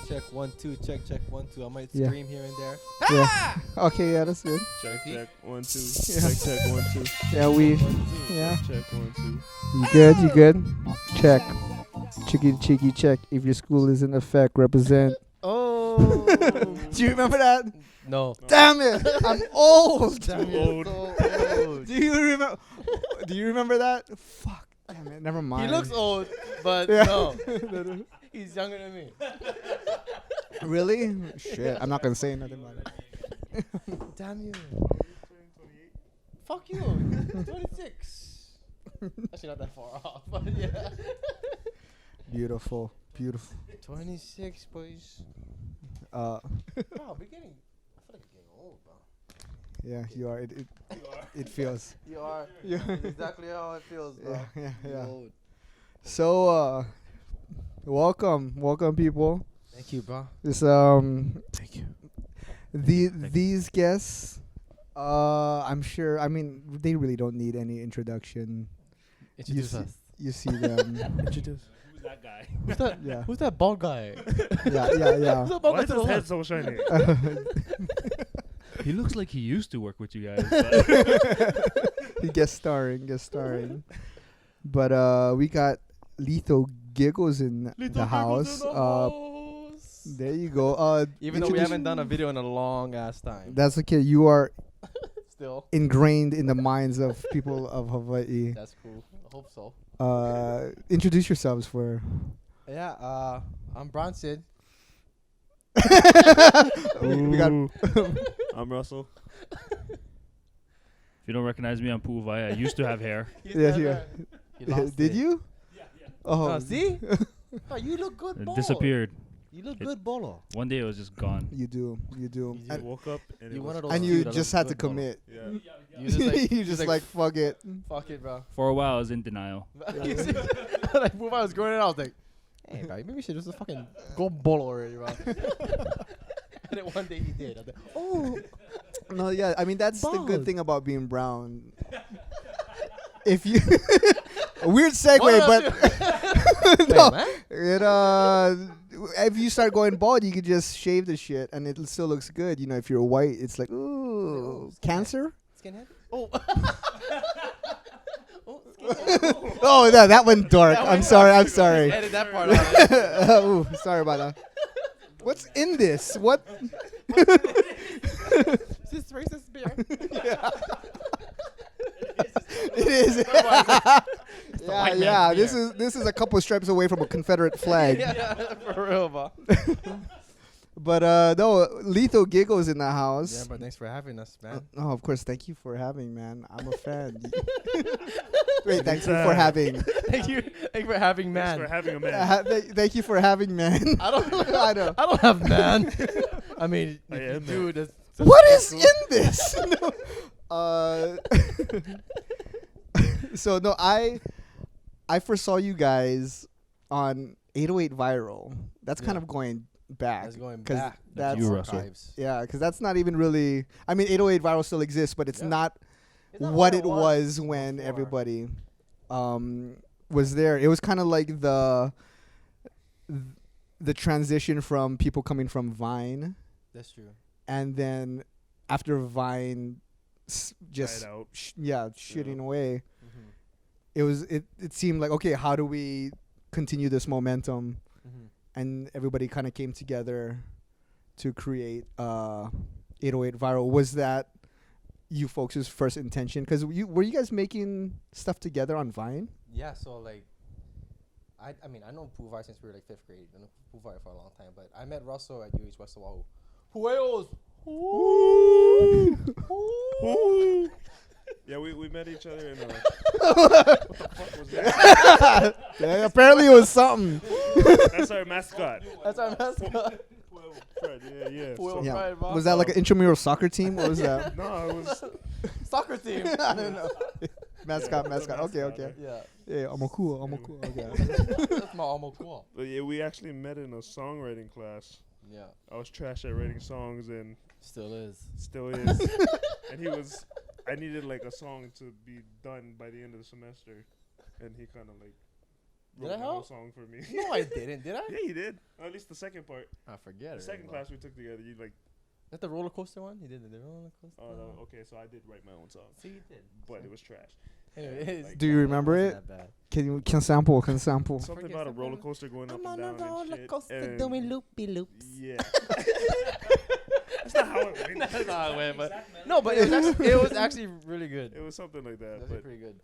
Check 1 2. Check 1 2. I might Yeah. scream here and there. Yeah. Okay, yeah, that's good. Check 1 2. Yeah. Check 1 2. Yeah, we. 1 2. Yeah. Check 1 2. You good? You good? Check. Cheeky check. If your school is in effect, represent. Oh. Do you remember that? No. Damn it! I'm old. Damn, Old. you're so old. Do you remember? Do you remember that? Fuck. Damn it. Never mind. He looks old, but Yeah. no. He's younger than me. Really? Shit. I'm not gonna say nothing about it. Damn you. Fuck you. 26. Actually, not that far off, but yeah. Beautiful. Beautiful. 26, boys. Bro, Bro, we're getting. I feel like I'm getting old, bro. yeah, you are. It feels. You are. Yeah. That's exactly how it feels, bro. Yeah. You're old. So, welcome, people. Thank you, bro. This Thank you. These guests, I'm sure. I mean, they really don't need any introduction. Introduce see- us. You see them. Introduce. Who's that guy? Who's that? Yeah. Who's that bald guy? Yeah. Who's that bald Why guy is to the his head left? so shiny? He looks like he used to work with you guys. But He guest starring. But we got Lethal Giggles in the house. There you go. Even though we haven't done a video in a long ass time. That's okay. You are Still. ingrained in the minds of people of Hawaii. That's cool. I hope so. Introduce yourselves for. Yeah, I'm Bronson. We got. I'm Russell. if you don't recognize me, I'm Pu'uvai. I used to have hair. Yeah. Did you? Yeah. Oh, See? Oh, you look good, It bolo. disappeared. You look It- good, bolo. One day it was just gone. You do. You I And, woke up and You it one of was those and few you that just looks had to good, bolo. commit. yeah. You just like, You just like fuck it. fuck it, bro. For a while, I was in denial. You see? Like, when I was growing it, I was like, hey, bro, maybe we should just fucking go bolo already, bro. And then one day he did. I was like, oh. No, yeah. I mean, that's the good Bald. thing about being brown. If you weird segue, What but Wait, no, man. if you start going bald, you could just shave the shit, and it still looks good. You know, if you're white, it's like ooh, cancer. Skinhead? Oh. Oh, Oh, that went dark. That I'm went sorry. dark. I'm sorry. Edit that part out. Ooh, sorry about that. What's in this? What? Is this racist beer? It is. white man's yeah. beer. This is a couple stripes away from a Confederate flag. Yeah, for real, bro. But no, Lethal Giggles in the house. Yeah, but thanks for having us, man. Oh, of course. Thank you for having, man. I'm a fan. Wait, thanks for having. Thank you for having, man. Thanks for having a man. Thank you for having, man. I don't. I know. I don't have man. I mean, I if you am do. man. That's What is cool. in this? So no, I first saw you guys on 808 Viral. That's kind Yeah. of going back. That's going 'cause back. That's you, Russell. archives. yeah, because that's not even really. I mean, 808 Viral still exists, but it's Yeah. not It's not what it was when before. everybody was there. It was kind of like the transition from people coming from Vine, That's true. and then after Vine just Tried out. shitting away, Mm-hmm. it seemed like, okay, how do we continue this momentum? Mm-hmm. And everybody kind of came together to create 808 Viral. Was that you folks' first intention? Because were you guys making stuff together on Vine? Yeah, so like, I mean, I know Pu'uvai since we were like 5th grade. I know Pu'uvai for a long time, but I met Russell at UH West Oahu. Pueos! Ooh. Yeah, we met each other in what the fuck was that? Yeah, apparently it was something. That's our mascot. That's our mascot. Fred, yeah. Pueo So- Yeah. Pride, bro. Was that like an intramural soccer team? What was that? No, it was Soccer team. I don't know. Mascot. Yeah, it was a Okay. mascot, Yeah. Yeah, I'm cool. Okay. That's my almost cool. But yeah, we actually met in a songwriting class. Yeah. I was trash at writing songs and Still is. still is. And I needed like a song to be done by the end of the semester, and he kind of like wrote I the whole help? song for me. No, I didn't. Did I? Yeah, you did. Or at least the second part. I forget. The second class we took together, you like. That the roller coaster one? He did the roller coaster. Oh no. Okay, so I did write my own song, See, you did. but it was trash. Anyways, Like, Do you remember it? That bad. Can sample? Can sample? Something forget about a something. roller coaster going up I'm and on a down roller and shit. coaster and doing loopy loops. Yeah. That's not how it went. That's not how it went, but no, but it was actually really good. It was something like that. It was But, pretty good.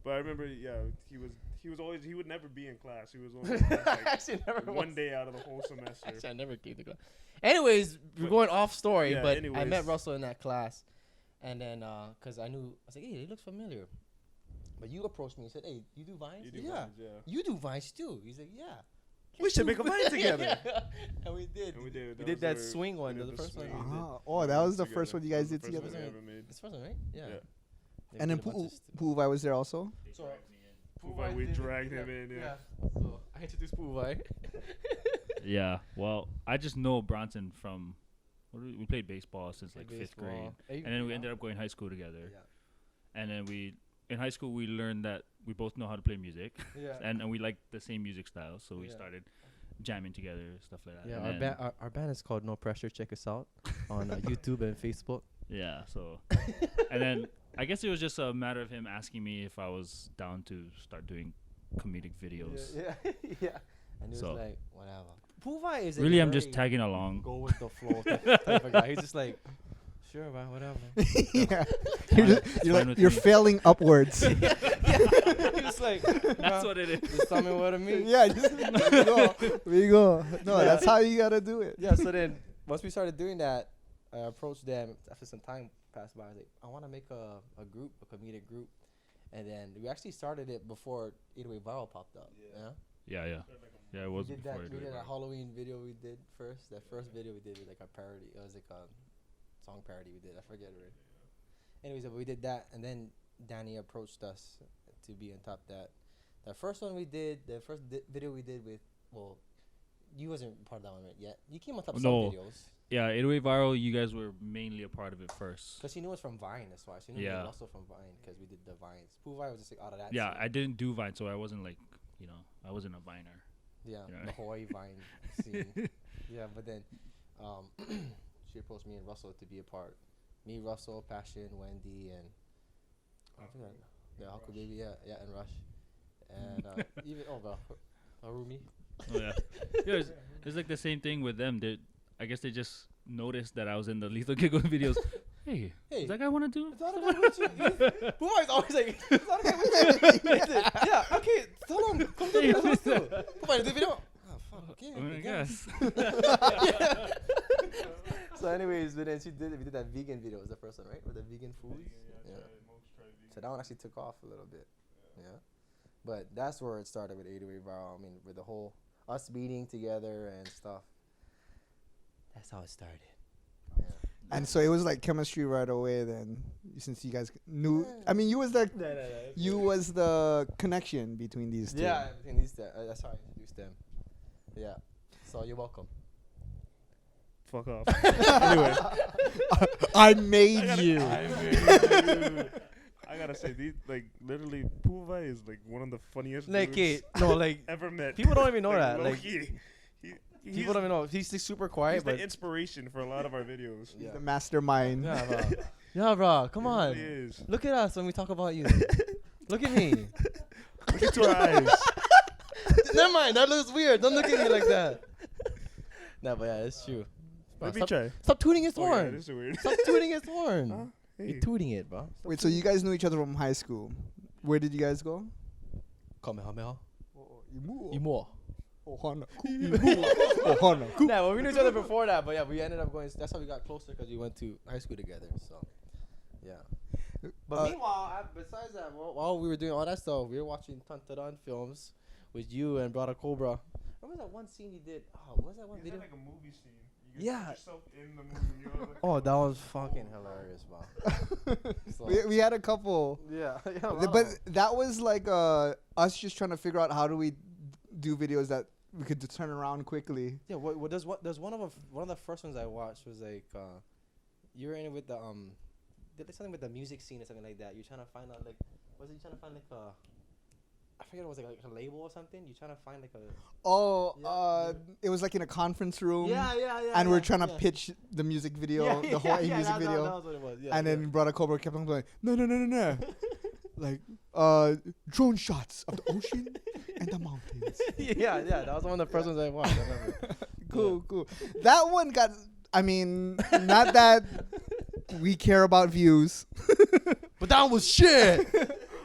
but I remember, yeah, he was always, he would never be in class. He was only in class, like, Actually, never one was. day out of the whole semester. Actually, I never came to class. Anyways, we're But- going off story, yeah, but I anyways. met Russell in that class, and then cause I was like, hey, he looks familiar. But you approached me and said, hey, you do vines? You do Yeah. vines, yeah. You do vines too. He's like, yeah. We should make a vine together. And we did. And we did. We did was that where swing one, we did the first one. swing. we did. Oh, that was the first one you guys That did was the first together. one we ever made. This first one, right? Yeah. Yeah. And then Pu'uvai was there also. So, Pu'uvai, we dragged him in, yeah. So I introduced Pu'uvai. Yeah. Well, I just know Bronson from. We played baseball since like fifth grade, and then we ended up going high school together. Yeah. And then in high school we learned that we both know how to play music, Yeah. and we like the same music style, so we Yeah. started jamming together, stuff like that. Yeah, And our, then- our band is called No Pressure. Check us out on YouTube and Facebook. Yeah. So, and then I guess it was just a matter of him asking me if I was down to start doing comedic videos. Yeah, yeah. And he was So- like, whatever. Pu'uvai is Really, a I'm just very tagging along. go with the flow type of guy. He's just like, sure, man, whatever. Yeah. Fine with You're me. failing upwards. He's just like, That's what it is. Just tell me what to mean. Yeah, there you go. There you go. No, Yeah. that's how you gotta do it. Yeah, so then once we started doing that, I approached them after some time passed by. I was like, I want to make a group, a comedic group. And then we actually started it before 808 Viral popped up. Yeah. Yeah. Yeah, it was we did before that. it We did. did a Halloween video we did first. That first video we did was like a parody. It was like a song parody we did. I forget it. Anyways, but we did that, and then Danny approached us to be on top of that. The first one we did, the first video we did with, well, you wasn't part of that one yet. You came on top of No. some videos. Yeah, 808 Viral, you guys were mainly a part of it first. Because she knew us from Vine, that's why. She knew me Yeah. and Russell from Vine because we did the Vines. Pu'uvai was just like out of that Yeah, scene. I didn't do Vine, so I wasn't like, I wasn't a Viner. Yeah, Yeah. the Hawaii Vine scene. Yeah, but then she approached me and Russell to be a part. Me, Russell, Passion, Wendy, and I forgot. Yeah, Haku Baby, yeah, and Rush. And even, Harumi. Oh, yeah. Yeah, it's like the same thing with them. I guess they just noticed that I was in the Lethal Giggles videos. Hey, does that guy want to do? It's not a guy with you. Pu'uvai's always like, it's not a guy with you. Yeah, okay, tell him, come to the house too. Pu'uvai, do video. Oh, fuck, okay, I guess. Yeah. So anyways, but then we did that vegan video. It was the first one, right? With the vegan foods. Yeah. So that one actually took off a little bit. Yeah. But that's where it started with 808 Viral. I mean, with the whole us meeting together and stuff. That's how it started. Yeah. And so it was like chemistry right away then, since you guys knew. I mean, you was the connection between these two. Yeah, between these that's how I introduced them. Yeah. So you're welcome. Fuck off. Anyway, I made you. I gotta say, these like literally, Pu'uvai is like one of the funniest Like dudes like ever met. people don't even know that. low Like key. He's, people don't even know. He's just super quiet, he's but the inspiration for a lot of our videos. yeah. The mastermind. Yeah, bro. Yeah, bro. Come He on. really is. Look at us when we talk about you. Look at me. Look into our eyes. Never mind. That looks weird. Don't look at me like that. No, but yeah, it's true. Bro, Let me stop, try. stop tooting his Oh, yeah, horn. this is weird. Stop tooting his horn. Huh? Hey. You're tooting it, bro. Stop Wait, so you guys knew each other from high school. Where did you guys go? Kamehameha. Imu. Imo. Ohana. Ohana. Nah, well, we knew each other before that, but yeah, we ended up going. That's how we got closer because we went to high school together. So, yeah. But meanwhile, besides that, while we were doing all that stuff, we were watching Tantaran films with you and Brother Cobra. Remember that one scene you did? Oh, what was that one You video? did like a movie scene. Yeah. Put yourself in the movie. You know, like, Oh, that was fucking hilarious, bro. So, we had a couple. yeah, But that was like us just trying to figure out how do we do videos that we could turn around quickly. yeah. There's one of the first ones I watched was like you were in it with the did something with the music scene or something like that. You're trying to find out like was it you trying to find like I forget it was like a label or something. You trying to find like a. It was like in a conference room. Yeah. And we're trying to pitch the music video, the Hawai'i music video. That was what it was. Yeah, and then Brother Cobra kept on going, no. Like, drone shots of the ocean and the mountains. yeah. That was one of the first ones I watched. I remember. Cool. That one got, I mean, not that we care about views. But that one was shit.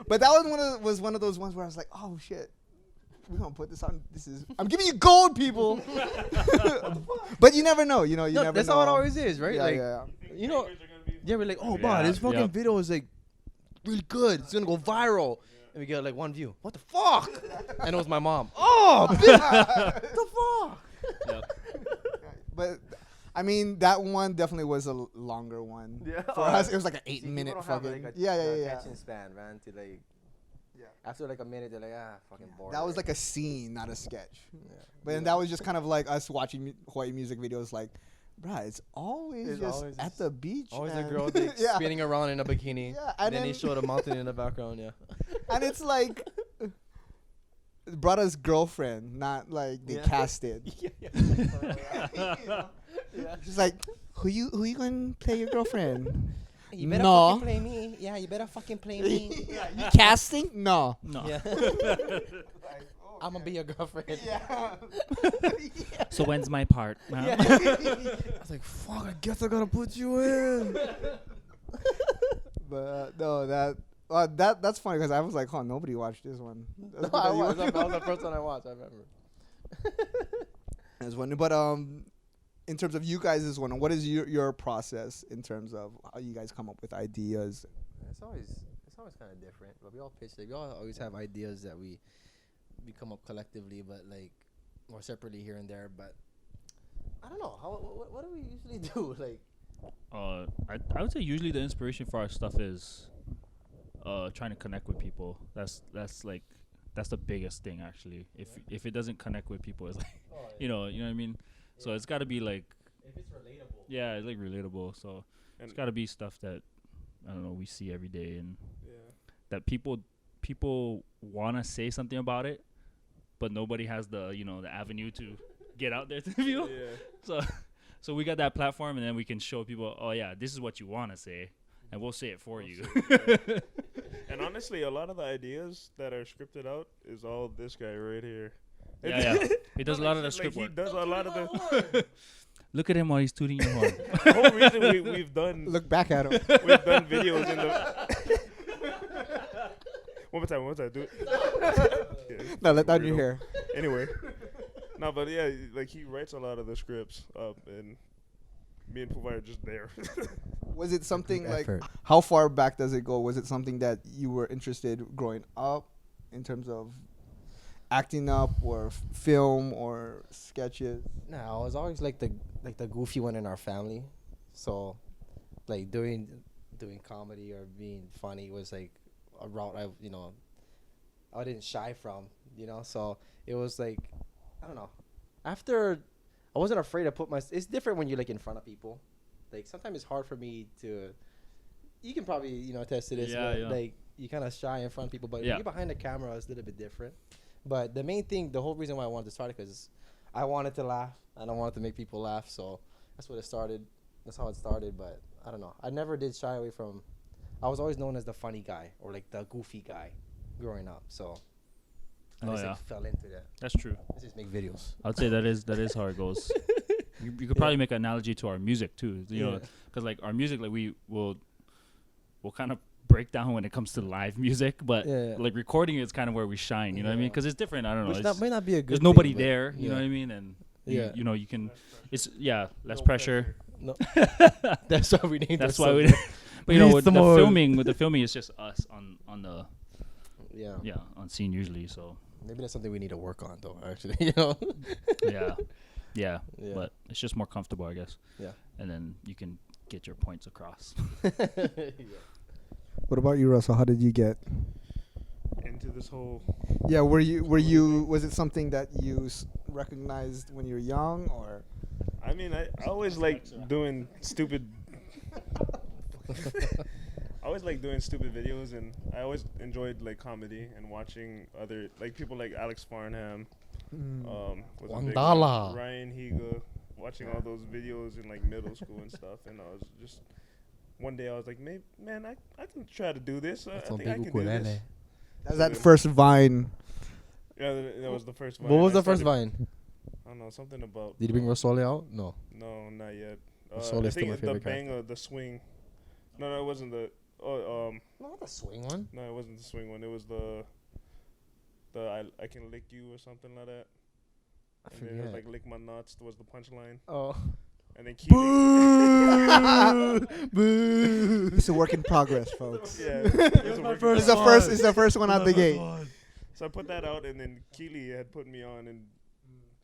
But that was one of those ones where I was like, oh shit, we're gonna put this on. I'm giving you gold, people. But you never know, you never know. That's how it always is, right? Yeah. You know, we're like, oh, man, this fucking video is like really good. It's gonna go viral. And we get like 1 view. What the fuck? And it was my mom. Oh, what the fuck? Yep. But I mean, that one definitely was a longer one. Yeah. For us, it was like an 8-minute fucking. Yeah. Attention span, man. To like. Yeah. After like a minute, they're like, fucking bored. That was like a scene, not a sketch. Yeah. But then that was just kind of like us watching Hawai'i music videos, like, bruh, it's always at the beach. Always a girl like, spinning around in a bikini. Yeah, and then he showed a mountain in the background. Yeah. And it's like. Brother's girlfriend, not like they casted. She's like, who you going to play your girlfriend? You better fucking play me. Yeah, you better fucking play me. You casting? No. Yeah. I'm gonna be your girlfriend. Yeah. So when's my part? I was like, fuck, I guess I gotta put you in. But no, that's funny because I was like, oh, nobody watched this one. That was the first one I watched. I remember. That's one. But in terms of you guys' one, what is your process in terms of how you guys come up with ideas? It's always kind of different. But we all pitch it. We all always have ideas that we come up collectively, but like or separately here and there. But I don't know. What do we usually do? Like, I would say usually the inspiration for our stuff is trying to connect with people. That's the biggest thing actually. If it doesn't connect with people, it's like you know what I mean. Yeah. So it's got to be like if it's relatable. Yeah, it's like relatable. So it's got to be stuff that I don't know we see every day and that people want to say something about it, but nobody has the the avenue to get out there to the people. Yeah. So we got that platform, and then we can show people, oh yeah, this is what you want to say. And we'll say it for you. And honestly, a lot of the ideas that are scripted out is all this guy right here. Yeah. He does a lot of the script work. He does a lot of the... Look at him while he's tooting your horn. The whole reason we've done... Look back at him. We've done videos in the... One more time. Do it. Yeah, no, let down your hair. Anyway. No, but yeah, like he writes a lot of the scripts up, and me and Puvai are just there. Was it something like, how far back does it go? Was it something that you were interested growing up in terms of acting up or film or sketches? No, I was always like the goofy one in our family. So like doing comedy or being funny was like a route I didn't shy from, so it was like, I don't know. After I wasn't afraid to put it's different when you're like in front of people. Like sometimes it's hard for me to, you can probably, attest to this, like you kind of shy in front of people, but when you're behind the camera, it's a little bit different. But the main thing, the whole reason why I wanted to start it, because I wanted to laugh and I wanted to make people laugh. So that's what it started. That's how it started. But I don't know. I never did shy away from, I was always known as the funny guy or like the goofy guy growing up. So I just fell into that. That's true. Let's just make videos. I'd say that is how it goes. You could probably make an analogy to our music too, know, because like our music, like we'll kind of break down when it comes to live music, but like recording is kind of where we shine. You know what I mean? Because it's different. I don't know. Which might not be a good. There's nobody there. You know what I mean? And you can. It's less pressure. No. That's why we named. That's why we. But with the filming, it's just us on the. On scene usually. So maybe that's something we need to work on, though. Actually, Yeah, but it's just more comfortable, I guess. Yeah. And then you can get your points across. What about you, Russell? How did you get into this whole? Yeah, were you? Was it something that you recognized when you were young, or? I mean, I always liked doing stupid. I always like doing stupid videos, and I always enjoyed like comedy and watching other like people like Alex Farnham, was a big Wangdala. one, Ryan Higa, watching all those videos in like middle school and stuff, and I was just one day I was like, maybe man, I can try to do this. I think I can do this. That was that first Vine. Yeah, that was the first Vine. What was I the first started- Vine? I don't know, something about. Did you bring Rosole out? No. No, not yet. Rosole I is still my think the favorite character. bang, the swing. No, it wasn't the. Not the swing one. No, it wasn't the swing one. It was the I can lick you or something like that. I And then it was forget. like lick my nuts was the punchline. Oh. And then Keely. Boo! It's a work in progress, folks. Yeah, It's the first one out the gate. So I put that out, and then Keely had put me on, and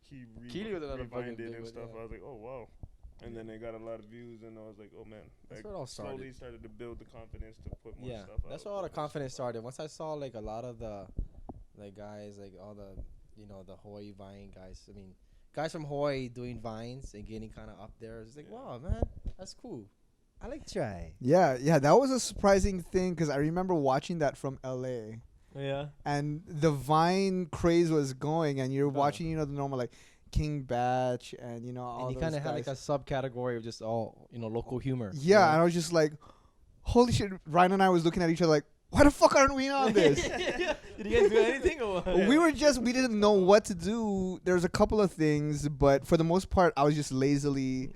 he Keely was another fucking rewinded big and one, stuff. yeah. I was like, oh wow. And then it got a lot of views, and I was like, oh man. That's Like, where it all slowly started. started to build the confidence to put more Yeah, stuff out. that's where all the confidence started. Once I saw like a lot of the, like guys, like all the, the Hawaii Vine guys. I mean, guys from Hawaii doing vines and getting kind of up there. It's like, wow, man, that's cool. I like try. Yeah, that was a surprising thing because I remember watching that from LA. Yeah. And the Vine craze was going, and you're watching, the normal like King Batch and all And you those kind of had like a guys. subcategory of just all local humor. Yeah, and I was just like, holy shit! Ryan and I was looking at each other like, why the fuck aren't we on this? Did you guys do anything or what? We didn't know what to do. There's a couple of things, but for the most part, I was just lazily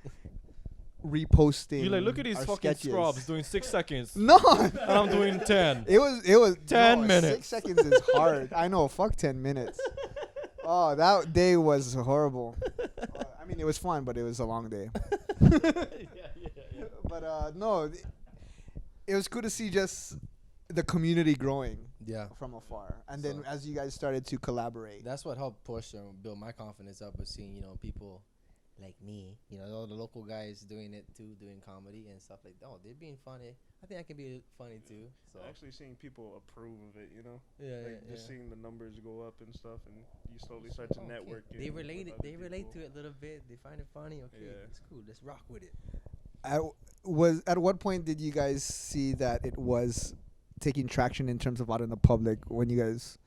reposting. You're like, look at these our fucking sketches. scrubs doing 6 seconds. No, And I'm doing 10. it was 10 no, minutes. 6 seconds is hard. I know. Fuck 10 minutes. Oh, that day was horrible. I mean, it was fun, but it was a long day. But no, it was cool to see just the community growing Yeah. from afar, and then So- as you guys started to collaborate. That's what helped push and build my confidence up, was seeing people like me, all the local guys doing it too, doing comedy and stuff like that. Oh, they're being funny. I think I can be funny too. So Actually seeing people approve of it, yeah, just seeing the numbers go up and stuff, and you slowly start to Okay. network. They it with relate it. other They relate people. to it a little bit. They find it funny. Okay, Yeah. it's cool. Let's rock with it. At what point did you guys see that it was taking traction in terms of out in the public when you guys,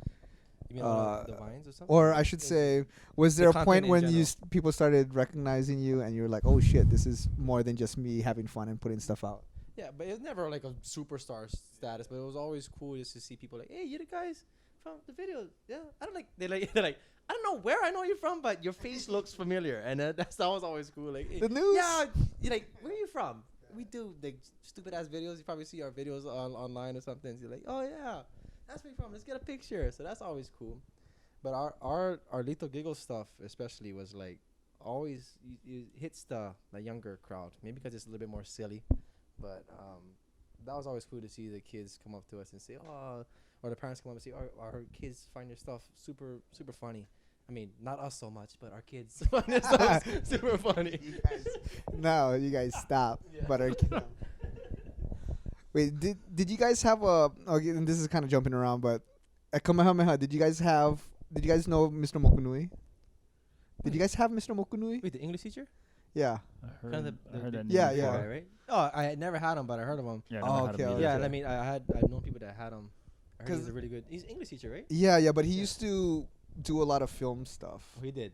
You mean all the vines or something? or I should say, was there a content point in when general. people started recognizing you and you were like, oh shit, this is more than just me having fun and putting stuff out? Yeah, but it was never like a superstar status. But it was always cool just to see people like, hey, you the guys from the video? Yeah, I don't like. They're like, I don't know where I know you from, but your face looks familiar, and that was always cool. Like, The news? Yeah, you're like, where are you from? We do like stupid ass videos. You probably see our videos online or something. So you're like, oh yeah, that's where you from. Let's get a picture. So that's always cool. But our Lethal Giggles stuff especially was like always it hits the younger crowd. Maybe because it's a little bit more silly, but that was always cool to see the kids come up to us and say, oh, or the parents come up and say, our kids find your stuff super super funny. I mean, not us so much, but our kids find their stuff super funny. No, you guys stop. Yeah. But wait, did you guys have a? Okay, and this is kind of jumping around, but at Kamehameha, did you guys know Mr. Mokunui? Did you guys have Mr. Mokunui? Wait, the English teacher? Yeah. I Kinda heard, the- I heard the- that Yeah, name yeah. before. Right? Oh, I had never had him, but I heard of him. Yeah, I Oh, never had okay, him either. Yeah, okay. I mean, I've known people that had him. I heard he's 'Cause- a really good. He's an English teacher, right? Yeah, but he used to do a lot of film stuff. Oh, he did.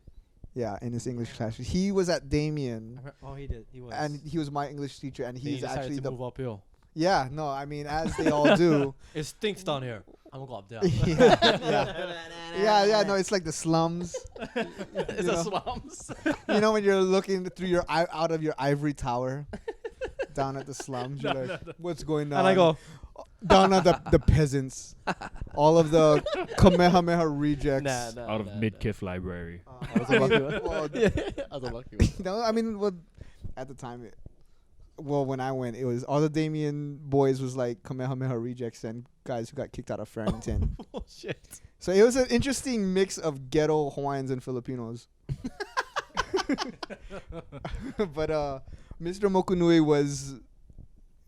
Yeah, in his English class. He was at Damien, Oh, he did. He was. and he was my English teacher, and Then he he's decided actually to the. move uphill. Yeah, no, I mean, as they all do. It stinks down here. I'm gonna go up there. Yeah, no, it's like the slums. It's You a know? slums. You know when you're looking through your out of your ivory tower, down at the slums, you're like, what's going on? And I go, down at the peasants, all of the Kamehameha rejects. Out of Midkiff Library. I was a lucky one. Well, Yeah, I was a lucky one. no, I mean, well, at the time, when I went, it was all the Damien boys was like Kamehameha rejects and guys who got kicked out of Farrington. oh shit. So it was an interesting mix of ghetto Hawaiians and Filipinos. But Mr. Mokunui was,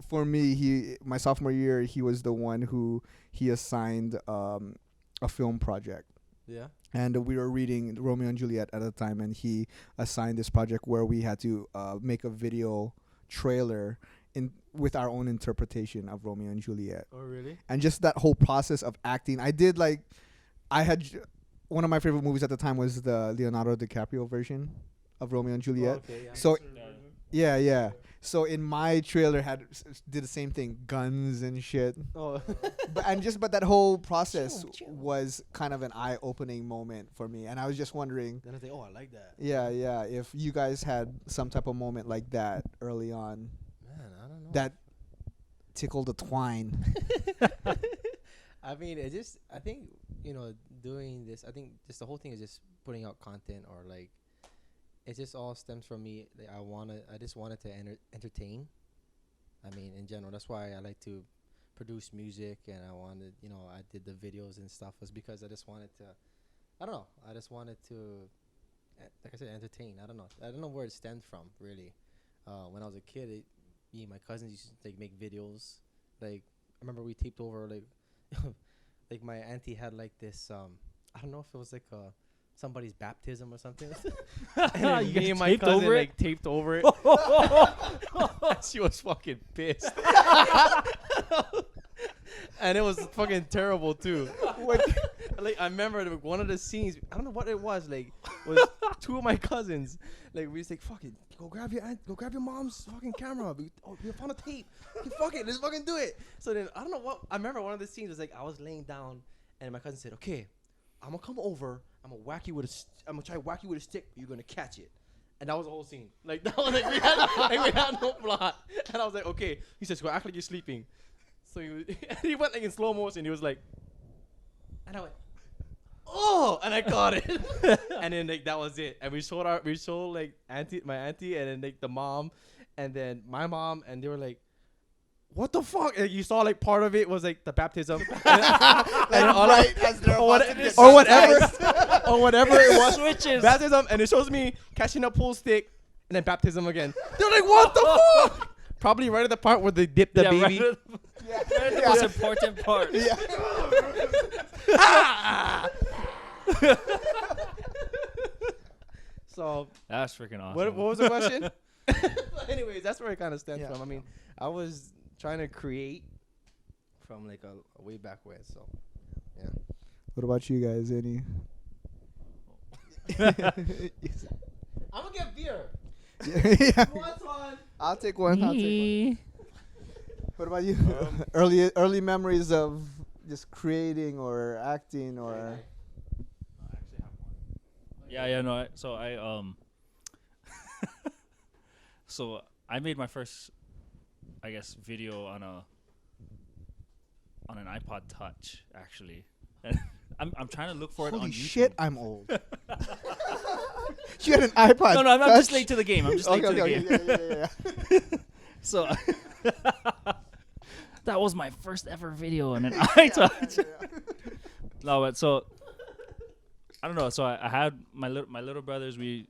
for me, my sophomore year, he was the one who he assigned a film project. Yeah. And we were reading Romeo and Juliet at the time, and he assigned this project where we had to make a video trailer in with our own interpretation of Romeo and Juliet. Oh, really? And just that whole process of acting. One of my favorite movies at the time was the Leonardo DiCaprio version of Romeo and Juliet. Oh, okay, yeah. So yeah. So in my trailer did the same thing, guns and shit. Oh. but that whole process was kind of an eye-opening moment for me, and I was just wondering. Then I think, oh, I like that. Yeah, if you guys had some type of moment like that early on, Man, I don't know. that tickled the twine. I mean, I think, doing this, I think just the whole thing is just putting out content, or like, it just all stems from me. Like, I just wanted to entertain. I mean, in general, that's why I like to produce music, and I did the videos and stuff, was because I just wanted to, I don't know, like I said, entertain. I don't know where it stemmed from, really. When I was a kid, me and my cousins used to make videos. Like, I remember we taped over, like, like my auntie had like this, I don't know if it was like somebody's baptism or something. And then You me guys and my taped cousin over it? like taped over it. She was fucking pissed. And it was fucking terrible too. Like, I remember one of the scenes, I don't know what it was, like, was two of my cousins, like, we was like, fuck it, go grab your mom's fucking camera. We found a tape. Okay, fuck it, let's fucking do it. So then, I don't know what, I remember one of the scenes was like, I was laying down, and my cousin said, okay, I'm gonna come over, I'm gonna try to whack you with a stick, you're gonna catch it. And that was the whole scene. Like, that was like, we had no plot. And I was like, okay. He says, go act like you're sleeping. So he went like in slow motion. He was like, and I went, oh, and I caught it. And then like that was it. And we showed like my auntie, and then like the mom, and then my mom, and they were like, what the fuck? And you saw like part of it was like the baptism, or whatever it was. Switches. Baptism, and it shows me catching a pool stick, and then baptism again. They're like, what the fuck? Probably right at the part where they dip the baby. Right at the most important part. Yeah. So That's freaking awesome. what was the question? Anyways, that's where it kind of stems Yeah. from. I mean, I was trying to create from like a way back when. So yeah. What about you guys? Any? I'm gonna get beer. Yeah. Who wants one? I'll take one. What about you? Early memories of just creating or acting or. Yeah, no. So I made my first, I guess, video on an iPod Touch, actually. And I'm trying to look for it on Holy YouTube. shit! I'm old. You had an iPod. No, I'm Touch? just late to the game. I'm just late to the game. Yeah. So that was my first ever video on an iTouch. No, but so I don't know. So I had my little brothers. We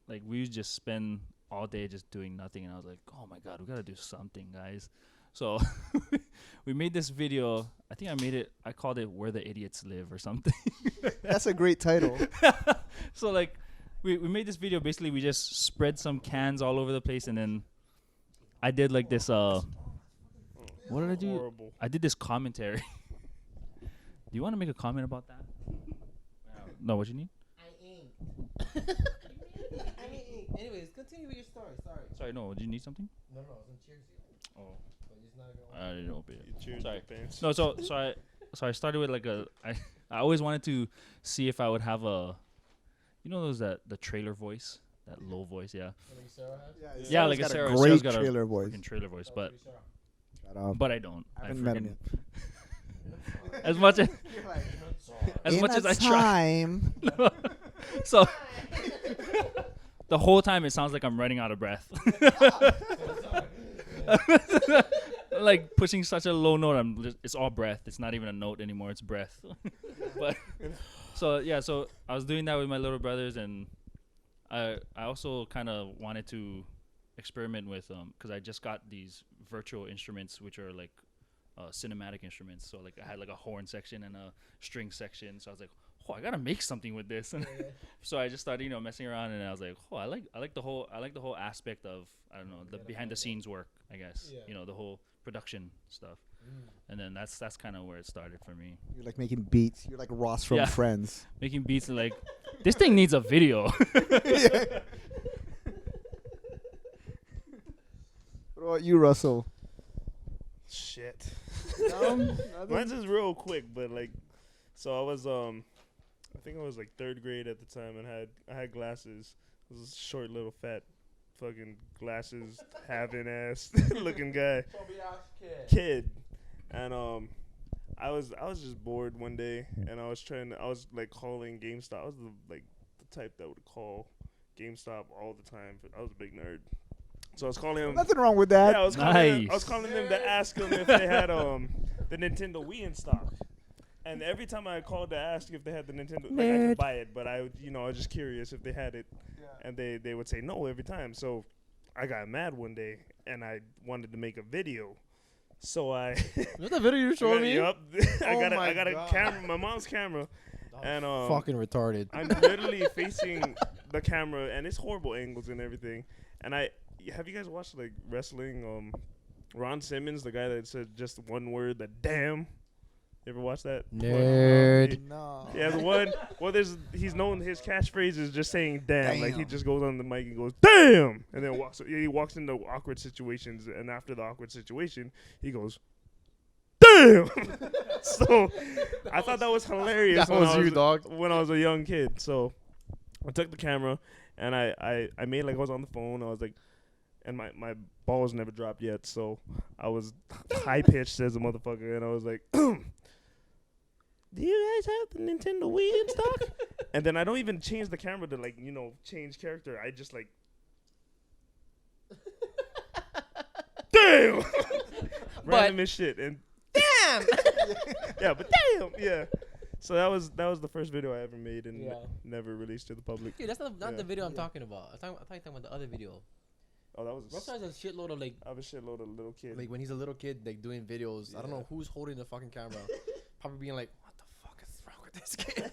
would just spend all day just doing nothing, and I was like, oh my god, we gotta do something, guys. So we made this video. I think I called it "Where the Idiots Live" or something. That's a great title. So like we made this video. Basically, we just spread some cans all over the place, and then I did like this. What did I do? Horrible. I did this commentary. Do you want to make a comment about that? No, what you need? Anyways, continue with your story. Sorry, no. Do you need something? No, it's on cheers. Oh, But it's not gonna I didn't open You it. cheered Sorry. your pants. No, so I started with like I always wanted to see if I would have the trailer voice, that low voice, yeah. Like Sarah has? Yeah, like got Sarah. a Sarah's great got trailer a voice. freaking trailer voice, but Shout out. I don't. I haven't met him yet. As much as I try. Time. So the whole time it sounds like I'm running out of breath. Like pushing such a low note, it's all breath. It's not even a note anymore. It's breath. But so I was doing that with my little brothers, and I also kind of wanted to experiment with because I just got these virtual instruments, which are like cinematic instruments. So like I had like a horn section and a string section. So I was like, oh, I gotta make something with this. And so I just started, you know, messing around, and I was like, oh, I like the whole aspect of, I don't know, the behind the scenes work, I guess. You know, the whole production stuff. And then that's kind of where it started for me. You're like making beats. You're like Ross from Friends. Making beats and like, this thing needs a video. What about you, Russell? Shit. Mine's is real quick, but like, so I was I think I was like 3rd grade at the time, and I had glasses. I was a short little fat fucking glasses having ass looking guy. Kid. And I was just bored one day, and I was like calling GameStop. I was the type that would call GameStop all the time. I was a big nerd. So I was calling him. Nothing wrong with that. Yeah, I was calling them to ask them if they had the Nintendo Wii in stock. And every time I called to ask if they had the Nintendo, like, I could buy it, but I was just curious if they had it, and they would say no every time. So I got mad one day, and I wanted to make a video. So What's that video you're showing me? Yup. I got a camera, my mom's camera, and fucking retarded. I'm literally facing the camera, and it's horrible angles and everything. And have you guys watched like wrestling? Ron Simmons, the guy that said just one word, the damn. You ever watch that? Nerd. No. Yeah, the one. Well, he's known, his catchphrase is just saying damn. Like, he just goes on the mic and goes damn, and then he walks into awkward situations, and after the awkward situation, he goes damn. So I thought that was hilarious. When I was a young kid. So I took the camera, and I made like I was on the phone. I was like, and my balls never dropped yet, so I was high pitched as a motherfucker, and I was like, do you guys have the Nintendo Wii in stock? And then I don't even change the camera to, like, change character. I just, like, damn! Random as shit. And damn! Yeah, but damn! Yeah. So that was the first video I ever made and never released to the public. Dude, that's not the video I'm talking about. I thought you were talking about the other video. Oh, that was Russell has a shitload of, like... I have a shitload of little kids. Like, when he's a little kid, like, doing videos. I don't know who's holding the fucking camera. Probably being like, what the fuck is wrong with this kid?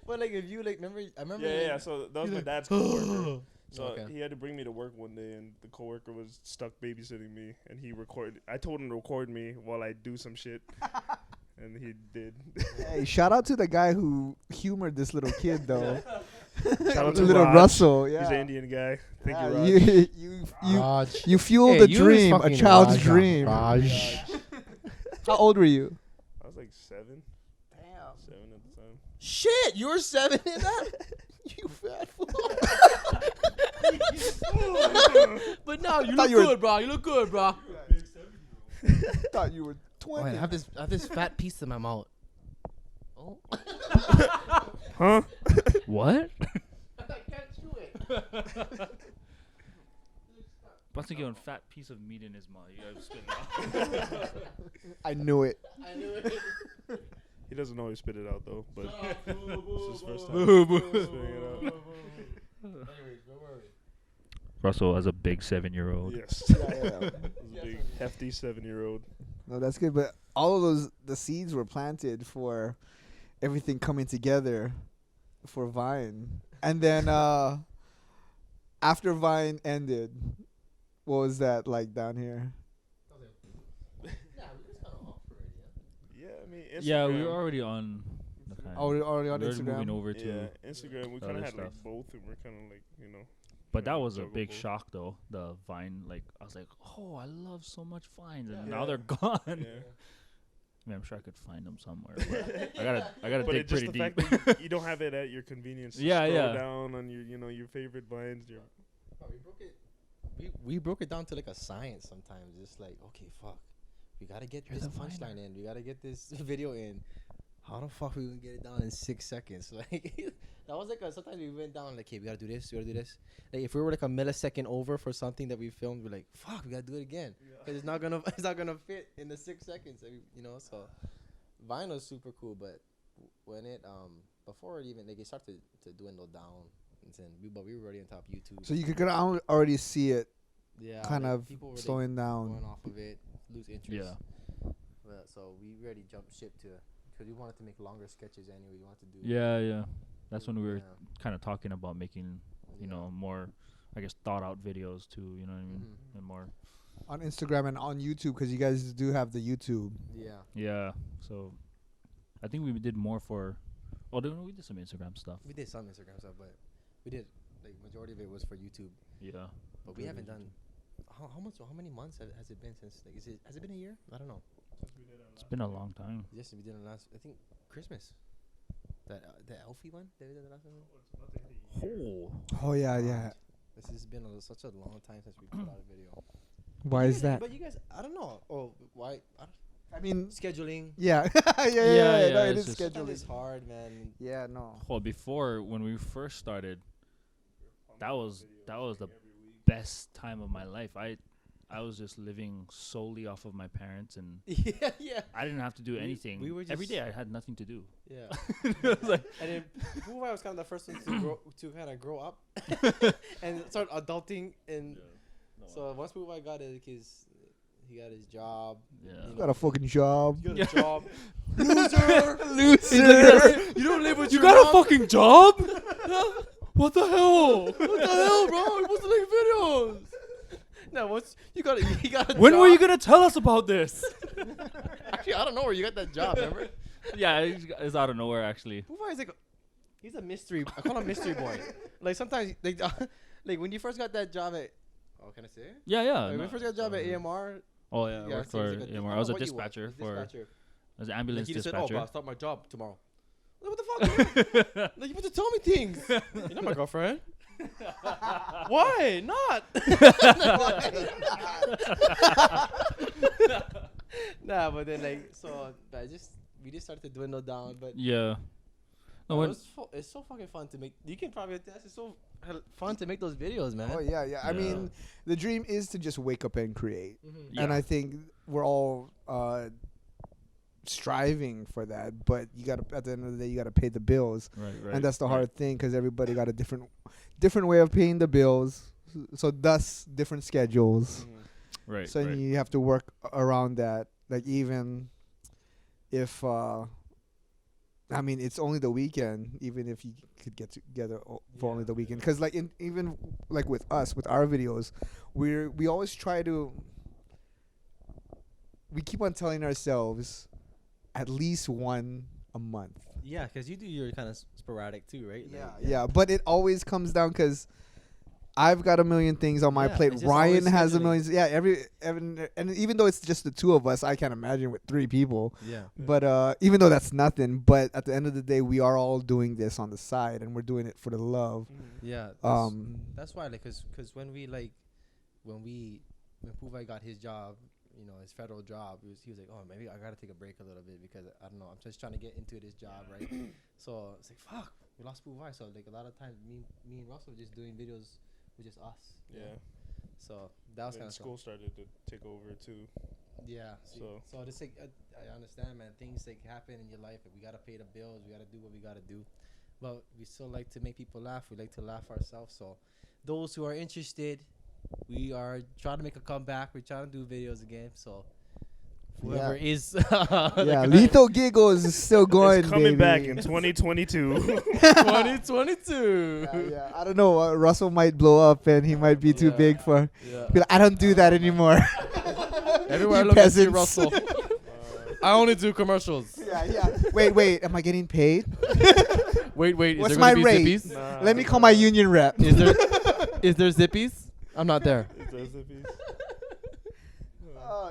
But, like, if you, like, I remember... Yeah, so that was my dad's coworker. So he had to bring me to work one day, and the coworker was stuck babysitting me, and I told him to record me while I do some shit. And he did. Hey, shout out to the guy who humored this little kid, though. Shout out to little Raj. Russell. Yeah. He's an Indian guy. Thank you, Raj. You fueled a dream, a child's dream. Raj. How old were you? I was like 7. Damn. 7 at the time. Shit, you were 7 in that? You fat fool. But no, you look good, bro. You look good, bro. Thought you were 20. I have this fat piece in my mouth. Oh. Huh? What? I can't chew it. About to get a fat piece of meat in his mouth. You gotta spit it out. I knew it. He doesn't always spit it out though, but it's his first time spitting it out. Anyways, where were we? Russell as a big 7-year-old. Yes. Yeah. He's a big hefty 7-year-old. No, that's good. But all of the seeds were planted for everything coming together for Vine. And then after Vine ended, what was that like down here? Yeah, I mean, Instagram. Yeah, we were already on. Already on We're Instagram? moving over to. Instagram. We kind of had like both, and we're kind of like, But that was a big shock, though. The Vine, like, I was like, oh, I love so much Vines, and now they're gone. Yeah. I mean, I'm sure I could find them somewhere. But I gotta dig pretty deep. But just the fact that you don't have it at your convenience. Scroll down on your favorite Vines. We broke it down to like a science sometimes. It's like, okay, fuck, we gotta get this punchline in. We gotta get this video in. How the fuck we gonna get it down in 6 seconds? Like that was like sometimes we went down like, hey, we gotta do this. Like if we were like a millisecond over for something that we filmed, we're like, fuck, we gotta do it again because it's not gonna fit in the 6 seconds. So Vine was super cool, but when it before it even like it started to dwindle down, but we were already on top of YouTube. So you could already see it, kind of people were slowing down, going off of it, lose interest. Yeah. So we already jumped ship to Because you wanted to make longer sketches anyway. You want to do. Yeah. That's when we were Yeah. kind of talking about making, you know, more, I guess, thought out videos too. You know what I mean? Mhm. And more. On Instagram and on YouTube, because you guys do have the YouTube. Yeah. Yeah. So, I think we did more for. Oh, we did some Instagram stuff. We did some Instagram stuff, but we did like majority of it was for YouTube. Yeah. But we haven't done. How many months has it been since? Like, has it been a year? I don't know. It's been a long time. Yes, we did it last. I think Christmas. That the Elfie one. That we did the last one. Oh. Oh yeah, yeah. This has been such a long time since we put out a video. Why is that? But you guys, I don't know. Oh, why? I mean, Scheduling. yeah, yeah. Yeah, No, it it's is just- Scheduling scheduling. is hard, man. Yeah, no. Well, before when we first started, that was the best time of my life. I was just living solely off of my parents, and yeah. I didn't have to do anything. we were Every just- day I had nothing to do. Yeah. It was like, And then Hawai'i was kind of the first one to kind of grow up and start adulting. And so once Hawai'i got it, he got his job. Yeah. you know, Got a fucking job. He got a job. Loser. Loser. You don't live with you your got a mom? fucking job? What the hell? What the hell, bro? You're supposed to make videos. No, you got a When job? were you gonna tell us about this? Actually, I don't know where you got that job, remember? Yeah, it's out of nowhere actually. Hawai'i's like, he's a mystery. I call him mystery boy. Like sometimes, like, like when you first got that job at, can I say it? Yeah. Like, when you first got a job at AMR. Oh yeah, I worked for seems like AMR. I I was a don't know what you were. dispatcher for. Dispatcher. I was an Like ambulance he just said, dispatcher. but I'll start my job tomorrow. Like, what the fuck, man? Like, you supposed to tell me things. You're not my girlfriend. Why not? Nah, but then we just started to dwindle down. But Yeah. No, when, it's so fucking fun to make. You can probably attest. It's so fun to make those videos, man. Oh yeah, yeah. I Yeah. mean, the dream is to just wake up and create, Mhm. and Yeah. I think we're all striving for that. But you gotta, at the end of the day, you gotta pay the bills, right. and that's the hard thing because everybody got a different way of paying the bills. So thus different schedules. Mhm. Right. So you have to work around that. Like even if I mean it's only the weekend, even if you could get together for only the weekend, because like even like with us with our videos, we always try to. We keep on telling ourselves, at least one a month. Yeah, because you do your kind of sporadic too, right? Like, Yeah, but it always comes down because I've got a million things on my Yeah, plate. it's just Ryan always has a scheduling. million. Yeah, and even though it's just the two of us, I can't imagine with three people. Yeah. But even though that's nothing, but at the end of the day, we are all doing this on the side, and we're doing it for the love. Yeah. That's why, like, cause when Puvai got his job, you know, his federal job, he was like, oh, maybe I gotta take a break a little bit because I don't know, I'm just trying to get into this job, right? So it's like, fuck, we lost Puvai. So like a lot of times, me and Russell were just doing videos with just us. you know? So that was kind of school started to take over too. Yeah. So it's like I understand, man. Things like happen in your life. Like, we gotta pay the bills. We gotta do what we gotta do. But we still like to make people laugh. We like to laugh ourselves. So those who are interested, we are trying to make a comeback. We're trying to do videos again. So whoever is Yeah, Lethal Giggles is still going. It's coming back baby. in 2022. 2022. Yeah, I don't know. Russell might blow up, and he might be too Yeah. big for. Yeah. Be like, I don't do that anymore. Everywhere I You look, I see peasants. Russell. I only do commercials. Yeah. Wait. Am I getting paid? Wait. What's is there my gonna be rate? Zippies? Let me call my union rep. Is there zippies? I'm not there.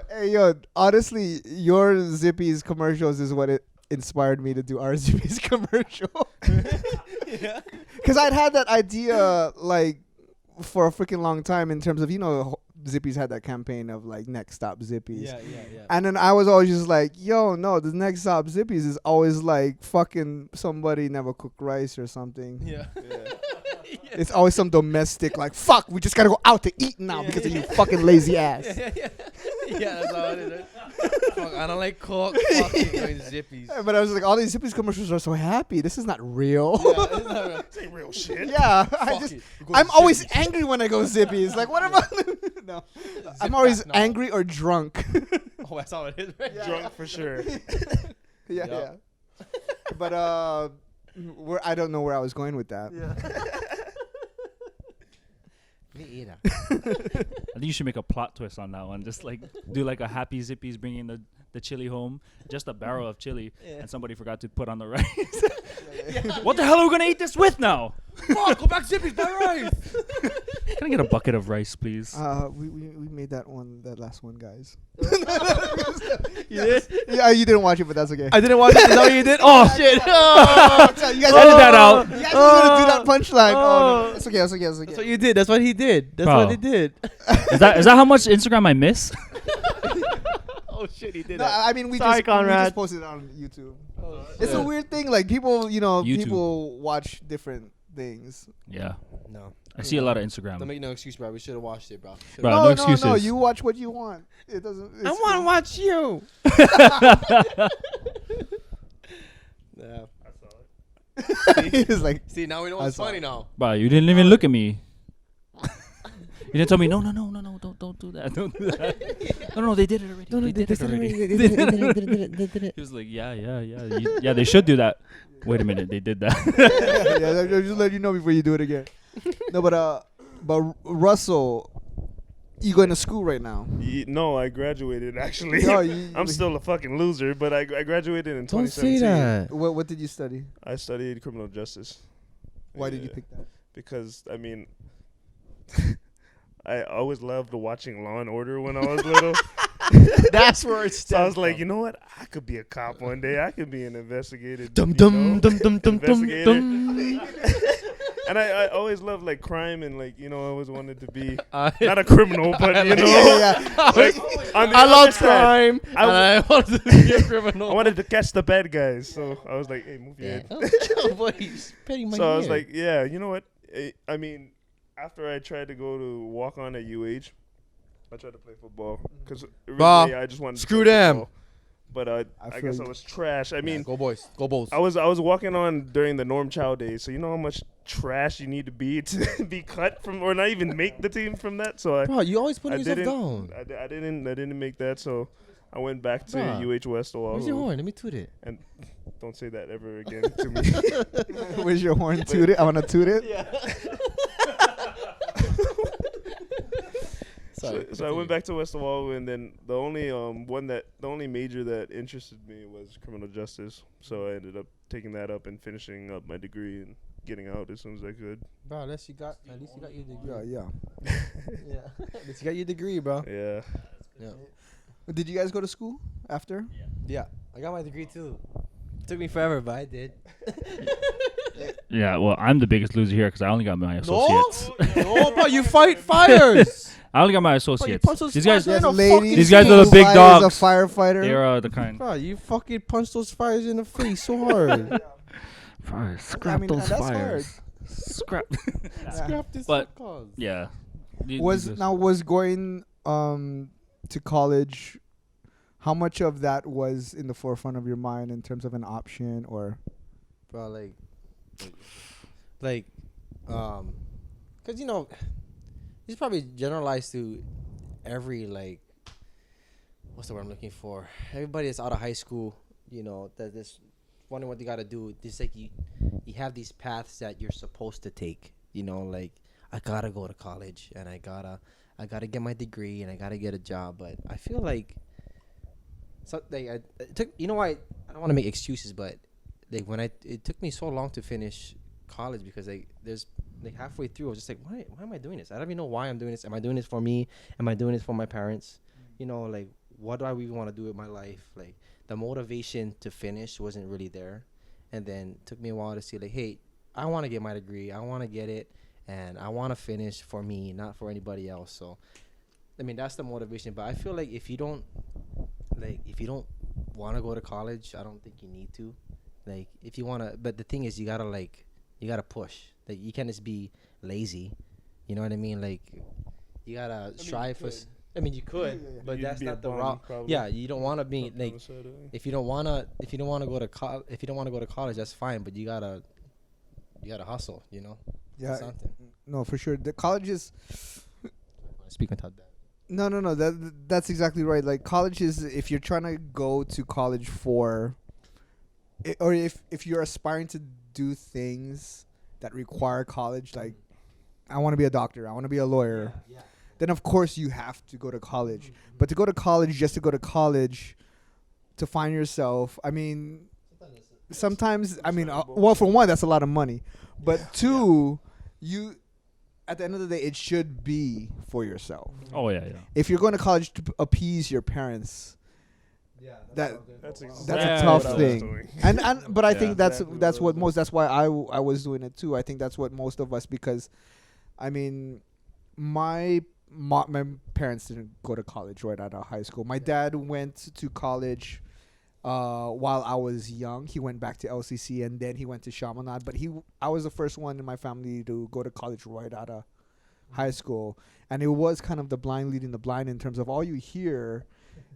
Hey, yo, honestly, your Zippies commercials is what it inspired me to do our Zippies commercial. Yeah. Because I'd had that idea, like, for a freaking long time in terms of, you know, Zippies had that campaign of, like, next stop Zippies. Yeah. And then I was always just like, yo, no, the next stop Zippies is always like fucking somebody never cooked rice or something. Yeah. It's always some domestic, like, fuck, we just gotta go out to eat now because of you fucking lazy ass. Yeah, that's how it is. Right? Fuck, I don't like cook. Fucking going Zippies. Yeah, but I was like, all these Zippies commercials are so happy. This is not real. Yeah, it's not real. This ain't real shit. Yeah, Fuck it. We're going I'm to always Zippies. angry when I go Zippies. Like, what am I? No, I'm always back now. angry or drunk. Oh, that's how it is, right? Drunk for sure. Yeah. Yup. But I don't know where I was going with that. Yeah. Me either. I think you should make a plot twist on that one. Just like do like a Happy Zippies bringing the chili home, just a barrel of chili, and somebody forgot to put on the rice. What the hell are we gonna eat this with now? Fuck, go back to Zippy's, buy rice. Can I get a bucket of rice, please? We made that last one, guys. You did? Yeah, you didn't watch it, but that's okay. I didn't watch it. Is that what you did? Oh shit! You guys Edit that out. You guys were gonna do that punchline. Oh. No. It's okay. It's okay. It's okay. That's what you did. That's what he did. That's Bro. what he did. Is that how much Instagram I miss? Oh shit, he did No, that. I mean, we Sorry, just Conrad. posted it on YouTube. Oh, It's a shit. weird thing. Like people, YouTube. people watch different things. Yeah, No. I see a lot of Don't Instagram. make no excuse, bro. We should have watched it, bro. Bro, no, no no, excuses. no. You watch what you want. It doesn't. I want to watch you. Yeah. He's like, See, now we know I what's saw funny it. now. Bro, you didn't even look at me. You didn't tell me, no, don't do that, don't do that. No, they did it already. They did it already. He was like, yeah, yeah, they should do that. Wait a minute, they did that. yeah, just let you know before you do it again. No, but Russell, you going to school right now? No, I graduated actually. No, I'm still a fucking loser, but I graduated in Don't 2017. say that. What did you study? I studied criminal justice. Why did you Yeah, pick that? Because I mean, I always loved watching Law and Order when I was little. That's where it's. So I was like, you know what? I could be a cop one day. I could be an investigator. Dum dum dum dum dum dum investigator. dum. And I always loved like crime and like I always wanted to be I not a criminal, but you know, Yeah. like, on the I other love side, crime. I and I wanted to be a criminal. I wanted to catch the bad guys. So I was like, hey, move your head. Oh, boy, he's petting my So I was head. like, yeah, you know what? I mean, after I tried to go to walk on at UH, I tried to play football because originally I just wanted to screw play them. football. But I feel guess I you. was trash. I mean, go boys, go Bulls. I was walking on during the Norm Chow days, so you know how much trash you need to be be cut from, or not even make the team from that. So Bro, you always put I yourself didn't, down. I didn't make that. So I went back to Bruh. UH West Where's your Oahu. horn? Let me toot it. And don't say that ever again to me. Where's your horn? Toot it. I want to toot it. Yeah. So I went back to West Oahu, and then the only major that interested me was criminal justice. So I ended up taking that up and finishing up my degree and getting out as soon as I could. Bro, at least you got your degree. Yeah. Yeah. At least you got your degree, bro. Yeah. Yeah. Did you guys go to school after? Yeah. I got my degree too. Took me forever, but I did. Yeah, well, I'm the biggest loser here because I only got my associates. No, bro, you fight fires. I only got my Bro, you associates. punch those These guys, fires in the lady. fucking These guys are the face. big Why dogs. is a firefighter. they're the kind. Bro, you fucking punch those fires in the face so hard. Fire, I scrap mean, those that's fires. Scrap. Scrap this But- cause. Yeah. Was going to college, how much of that was in the forefront of your mind in terms of an option or? Bro, like, cause it's probably generalized to every what's the word I'm looking for? Everybody that's out of high school, that this wondering what they gotta do. It's like you have these paths that you're supposed to take. Like I gotta go to college and I gotta get my degree and I gotta get a job. But I feel like it took. You know why? I don't want to make excuses, but it took me so long to finish college because there's halfway through I was just like, why am I doing this? I don't even know why I'm doing this. Am I doing this for me? Am I doing this for my parents? What do I even want to do with my life? Like the motivation to finish wasn't really there, and then it took me a while to see hey, I want to get my degree. I want to get it, and I want to finish for me, not for anybody else. So, I mean that's the motivation. But I feel like if you don't want to go to college, I don't think you need to. If you want to, but the thing is you gotta push. You can't just be lazy. You know what I mean? You gotta strive for. You could, but You'd that's be a not the bum, route. probably. Yeah, you don't want to be if you don't want to go to college, that's fine. But you gotta hustle. Yeah. Something. No, for sure. The colleges. Speak without that. No. That's exactly right. Like college is if you're trying to go to college for or if you're aspiring to do things that require college, like I want to be a doctor, I want to be a lawyer, then of course you have to go to college. But to go to college, just to go to college, to find yourself, I mean, sometimes, I mean, well, for one, that's a lot of money. But two, you, at the end of the day, it should be for yourself. Oh yeah. If you're going to college to appease your parents, that's a tough thing. But I think that's what most. That's why I was doing it too. I think that's what most of us, because, I mean, my parents didn't go to college right out of high school. My dad went to college while I was young. He went back to LCC and then he went to Chaminade. But I was the first one in my family to go to college right out of high school. And it was kind of the blind leading the blind, in terms of all you hear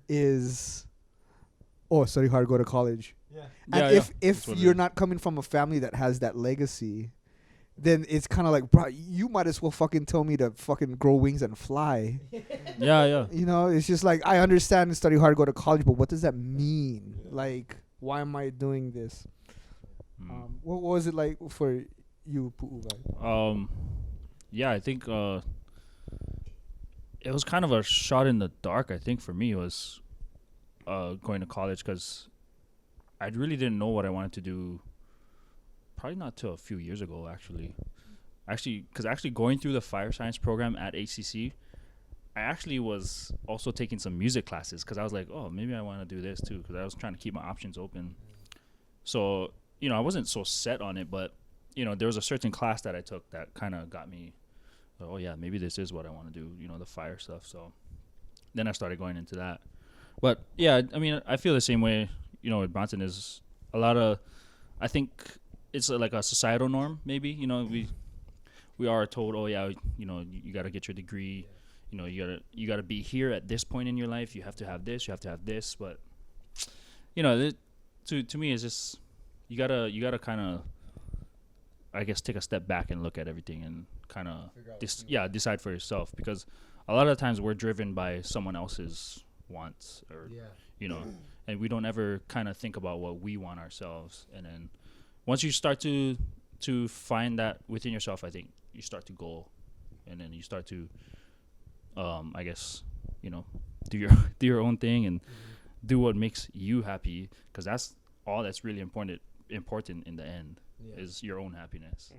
is, oh, study hard, go to college. And if you're not coming from a family that has that legacy, then it's kind of like, bro, you might as well fucking tell me to fucking grow wings and fly. Yeah. You know, it's just like, I understand study hard, go to college, but what does that mean? Like, why am I doing this? What was it like for you, Pu'uwai? Yeah, I think it was kind of a shot in the dark. I think for me, it was going to college, because I really didn't know what I wanted to do. Probably not till a few years ago, actually. Because going through the fire science program at HCC, I actually was also taking some music classes, because I was like, oh, maybe I want to do this too, because I was trying to keep my options open. So, I wasn't so set on it, but, there was a certain class that I took that kind of got me, oh, yeah, maybe this is what I want to do, the fire stuff. So then I started going into that. But, yeah, I mean, I feel the same way, with Bronson. Is a lot of, I think, it's like a societal norm, maybe. We are told, oh yeah, you got to get your degree, you got to be here at this point in your life. You have to have this, but to me, it's just you gotta kind of, I guess, take a step back and look at everything and kind of decide for yourself, because a lot of times we're driven by someone else's wants, or and we don't ever kind of think about what we want ourselves. And then once you start to find that within yourself, I think you start to go, and then you start to, I guess, do your own thing and do what makes you happy, because that's all that's really important in the end, is your own happiness.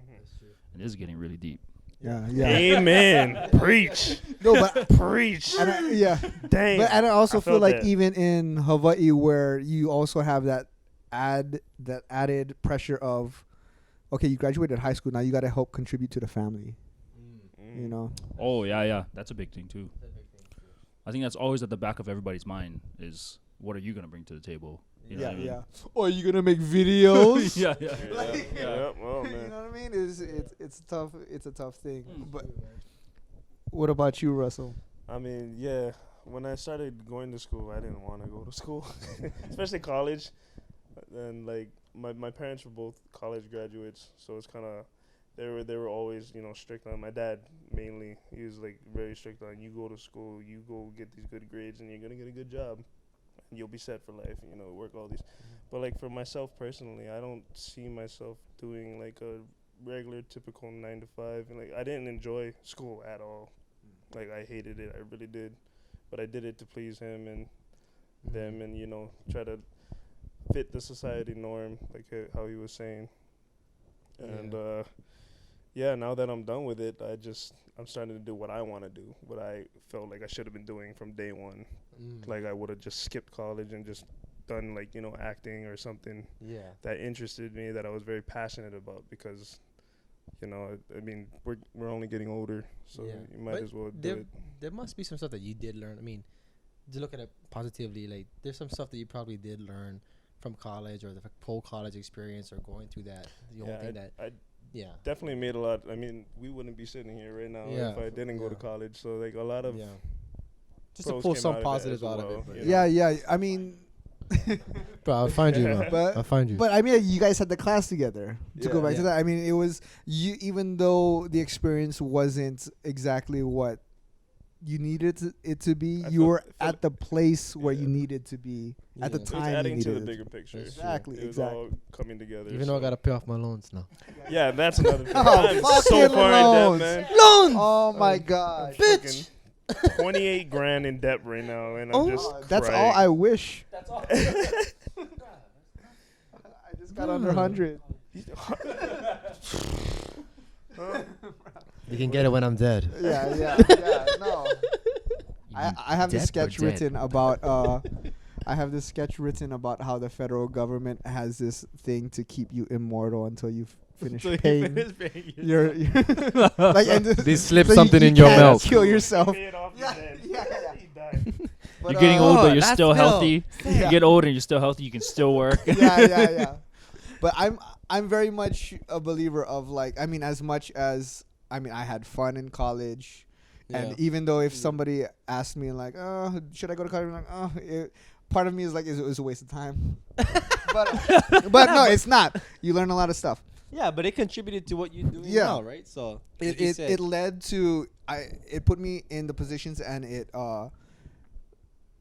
And this is getting really deep. Yeah. Amen. Preach. No, but preach. Dang. But I also feel like even in Hawaii, where you also have that added pressure of, okay, you graduated high school, now you got to help contribute to the family. Oh yeah, that's a big thing too. I think that's always at the back of everybody's mind, is what are you gonna bring to the table? You know what I mean? Or are you gonna make videos? Yeah. Oh, man. You know what I mean? It's tough. It's a tough thing. But what about you, Russell? I mean, yeah. When I started going to school, I didn't want to go to school, especially college. And like my parents were both college graduates, so it's kind of they were always strict on. My dad mainly, he was like very strict on, you go to school, you go get these good grades, and you're gonna get a good job, and you'll be set for life. Work all these. But like for myself personally, I don't see myself doing like a regular typical 9 to 5, and like I didn't enjoy school at all. Like I hated it, I really did. But I did it to please him and them, and try to fit the society norm, like how he was saying. And now that I'm done with it, I'm starting to do what I want to do, what I felt like I should have been doing from day one. Like I would have just skipped college and just done like acting or something that interested me, that I was very passionate about, because I mean, we're only getting older, so you might as well do it. There must be some stuff that you did learn. I mean, to look at it positively, like there's some stuff that you probably did learn from college, or the whole college experience, or going through that. The only thing I definitely made a lot. I mean, we wouldn't be sitting here right now if I didn't go to college. So like a lot of just to pull some positives out of it. But yeah. I mean, bro, I'll find you, bro. I'll find you. But I mean, you guys had the class together. To go back to that, I mean, it was you. Even though the experience wasn't exactly what you needed it to be. I You feel- were feel at the place where Yeah. you needed to be at the Yeah. It was time. You adding to the needed it. bigger picture. That's true. Exactly. It was Exactly. all coming together. Even though I so- gotta pay off my loans now. Yeah, that's another thing. Oh, I'm so fucking far loans. in debt, man. Loans. Oh my god. Bitch. Fucking 28 grand in debt right now, and I'm just That's all crying. I wish. That's all. I just got under 100. You can get it when I'm dead. Yeah. No. I have this sketch written about I have this sketch written about how the federal government has this thing to keep you immortal until you finish paying your like and They slip so something you in your can't milk. kill yourself. Pay it off, Yeah, you're dead. yeah. You died. But, You're getting old, but you're that's still still healthy. You get older and you're still healthy. You can still work. yeah. But I'm very much a believer of like, I mean, as much as I had fun in college, and even though if somebody asked me like, oh, should I go to college? I'm like, oh, part of me is like, it was a waste of time. but no, it's not. You learn a lot of stuff. Yeah, but it contributed to what you're doing Yeah. now, right? So It led to it put me in the positions, and it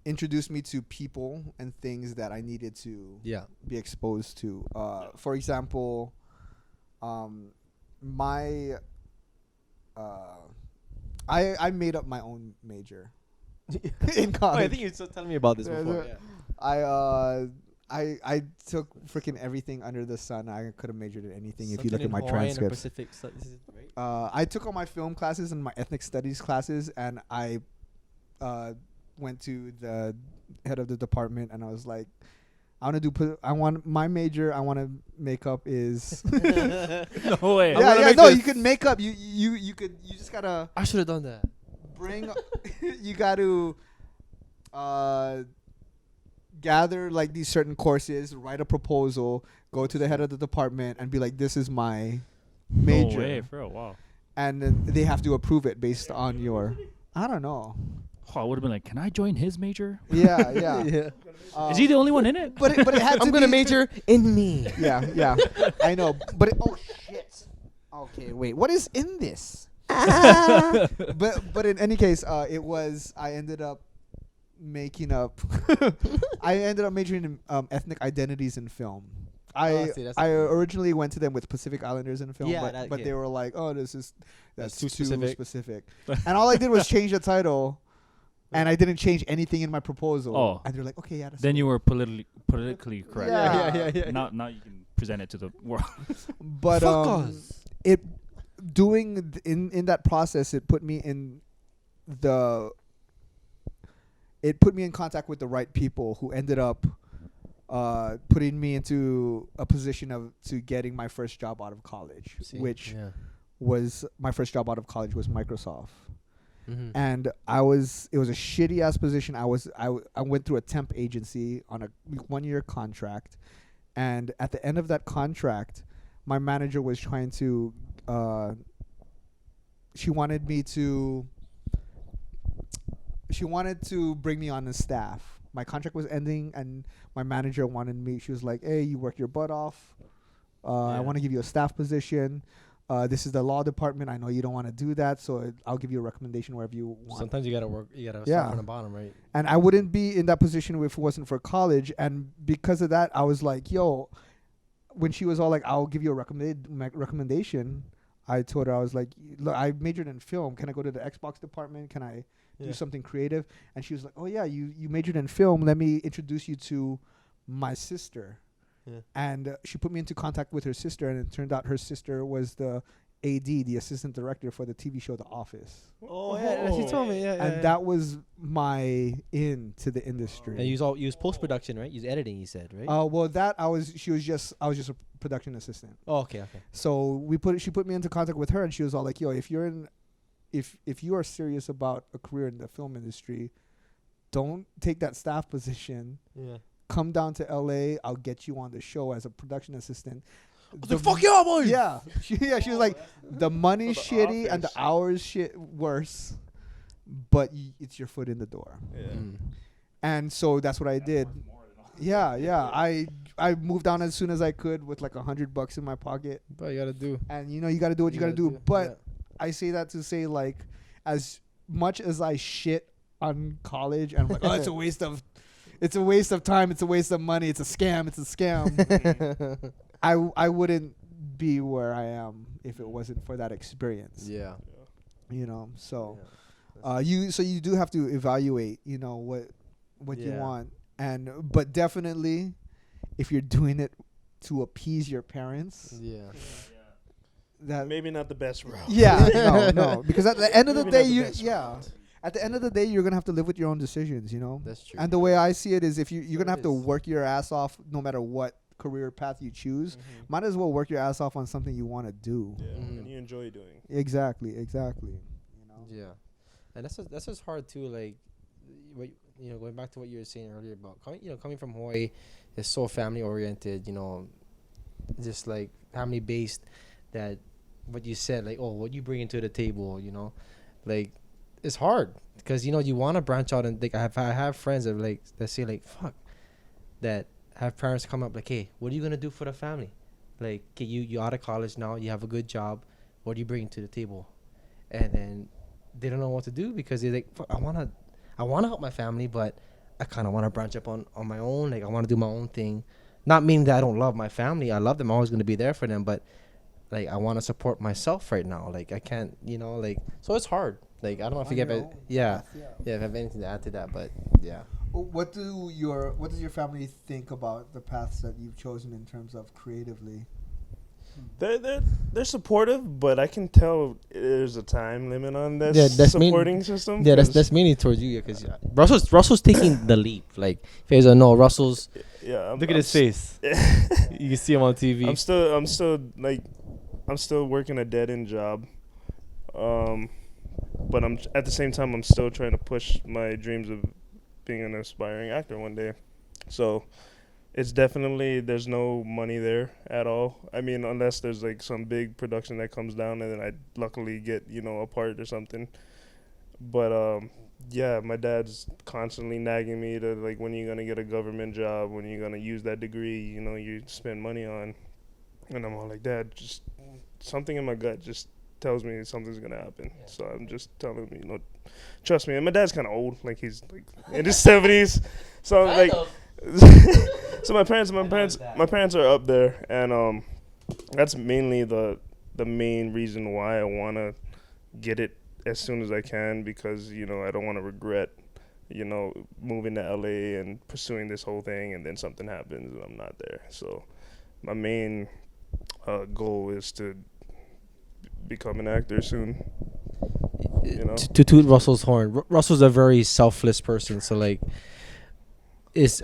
introduced me to people and things that I needed to be exposed to. For example, I made up my own major in college. I think you're still telling me about this before. I took freaking everything under the sun. I could have majored in anything if you look at my transcripts. I took all my film classes and my ethnic studies classes, and I went to the head of the department, and I was like, I want my major. I want to makeup is. No way. You could make up. You just gotta. I should have done that. Bring. You got to. Gather like these certain courses, write a proposal, go to the head of the department, and be like, "This is my major." No way, for a while. And then they have to approve it based on your. I don't know. Oh, I would have been like, can I join his major? Yeah. Is he the only one in it? But it had to I'm gonna be- major in me. Yeah. I know, but oh shit. Okay, wait. What is in this? But in any case, it was. I ended up making up. I ended up majoring in ethnic identities in film. I originally went to them with Pacific Islanders in film, but they were like, "Oh, that's too specific." And all I did was change the title, and I didn't change anything in my proposal. Oh. And they're like, "Okay, yeah." That's Then you were politically correct. Yeah. Now you can present it to the world. But it doing in that process, it put me in contact with the right people who ended up putting me into a position to getting my first job out of college, was my first job out of college was Microsoft. Mm-hmm. And it was a shitty ass position. I went through a temp agency on a 1-year contract, and at the end of that contract, my manager was trying to she wanted to bring me on as staff. My contract was ending, and my manager wanted me. She was like, "Hey, you worked your butt off. I want to give you a staff position. This is the law department. I know you don't want to do that, so I'll give you a recommendation wherever you want." Sometimes you gotta work. You gotta start from the bottom, right? And I wouldn't be in that position if it wasn't for college. And because of that, I was like, "Yo," when she was all like, "I'll give you a recommendation," I told her, I was like, "Look, I majored in film. Can I go to the Xbox department? Can I do something creative?" And she was like, "Oh yeah, you majored in film. Let me introduce you to my sister." Yeah. And she put me into contact with her sister, and it turned out her sister was the AD, the assistant director for the TV show The Office. Oh yeah, she told me. And that was my in to the industry. And you use post production, right? Use editing, you said, right? Well, I was just a production assistant. Oh, okay. So she put me into contact with her, and she was all like, "Yo, if you are serious about a career in the film industry, don't take that staff position. Yeah. Come down to LA. I'll get you on the show as a production assistant." Fuck you, boy. Yeah, she was like, the money's shitty and the hours worse, but it's your foot in the door. Yeah. And so that's what I did. Yeah. I moved down as soon as I could with like $100 in my pocket. But you gotta do. And you gotta do what you gotta do. But I say that to say, like, as much as I shit on college and I'm like, oh, it's a waste of time, it's a waste of money, it's a scam. I wouldn't be where I am if it wasn't for that experience. Yeah. So you do have to evaluate, what you want, but definitely if you're doing it to appease your parents, that maybe not the best route. No, because at the end of the day, at the end of the day, you're gonna have to live with your own decisions, That's true. And the way I see it is, if you're gonna have to work your ass off, no matter what career path you choose, might as well work your ass off on something you want to do. And you enjoy doing. Exactly. Yeah, and that's just hard too. Like, going back to what you were saying earlier about coming from Hawaii, is so family oriented. Just like family based. That what you said, like, oh, what you bring into the table, like, it's hard because you want to branch out and like I have friends that say like, fuck, that have parents come up like, hey, what are you gonna do for the family? Like, okay, you out of college now, you have a good job, what do you bring to the table? And then they don't know what to do because they're like, fuck, I wanna help my family, but I kind of want to branch up on my own. Like, I want to do my own thing. Not meaning that I don't love my family. I love them. I'm always gonna be there for them, but like, I want to support myself right now. Like, I can't, like, so it's hard. Like, I don't know if you have it. If you have anything to add to that, but yeah. What does your family think about the paths that you've chosen in terms of creatively? They're supportive, but I can tell there's a time limit on this supporting system. Yeah, that's mainly towards you, because Russell's taking the leap. Like, if you guys don't know, Russell's. Yeah, look at his face. You can see him on TV. I'm still working a dead end job, but I'm at the same time I'm still trying to push my dreams of being an aspiring actor one day. So it's definitely, there's no money there at all. I mean, unless there's like some big production that comes down and then I luckily get a part or something. But yeah, my dad's constantly nagging me to like, when are you gonna get a government job? When are you gonna use that degree you spend money on? And I'm all like, Dad, just something in my gut just tells me something's gonna happen. Yeah. So I'm just telling him, trust me. And my dad's kind of old, like he's like in his 70s. So like, so my parents are up there, and that's mainly the main reason why I wanna get it as soon as I can, because I don't want to regret moving to LA and pursuing this whole thing, and then something happens and I'm not there. So my main goal is to become an actor soon. To toot Russell's horn, Russell's a very selfless person. So like,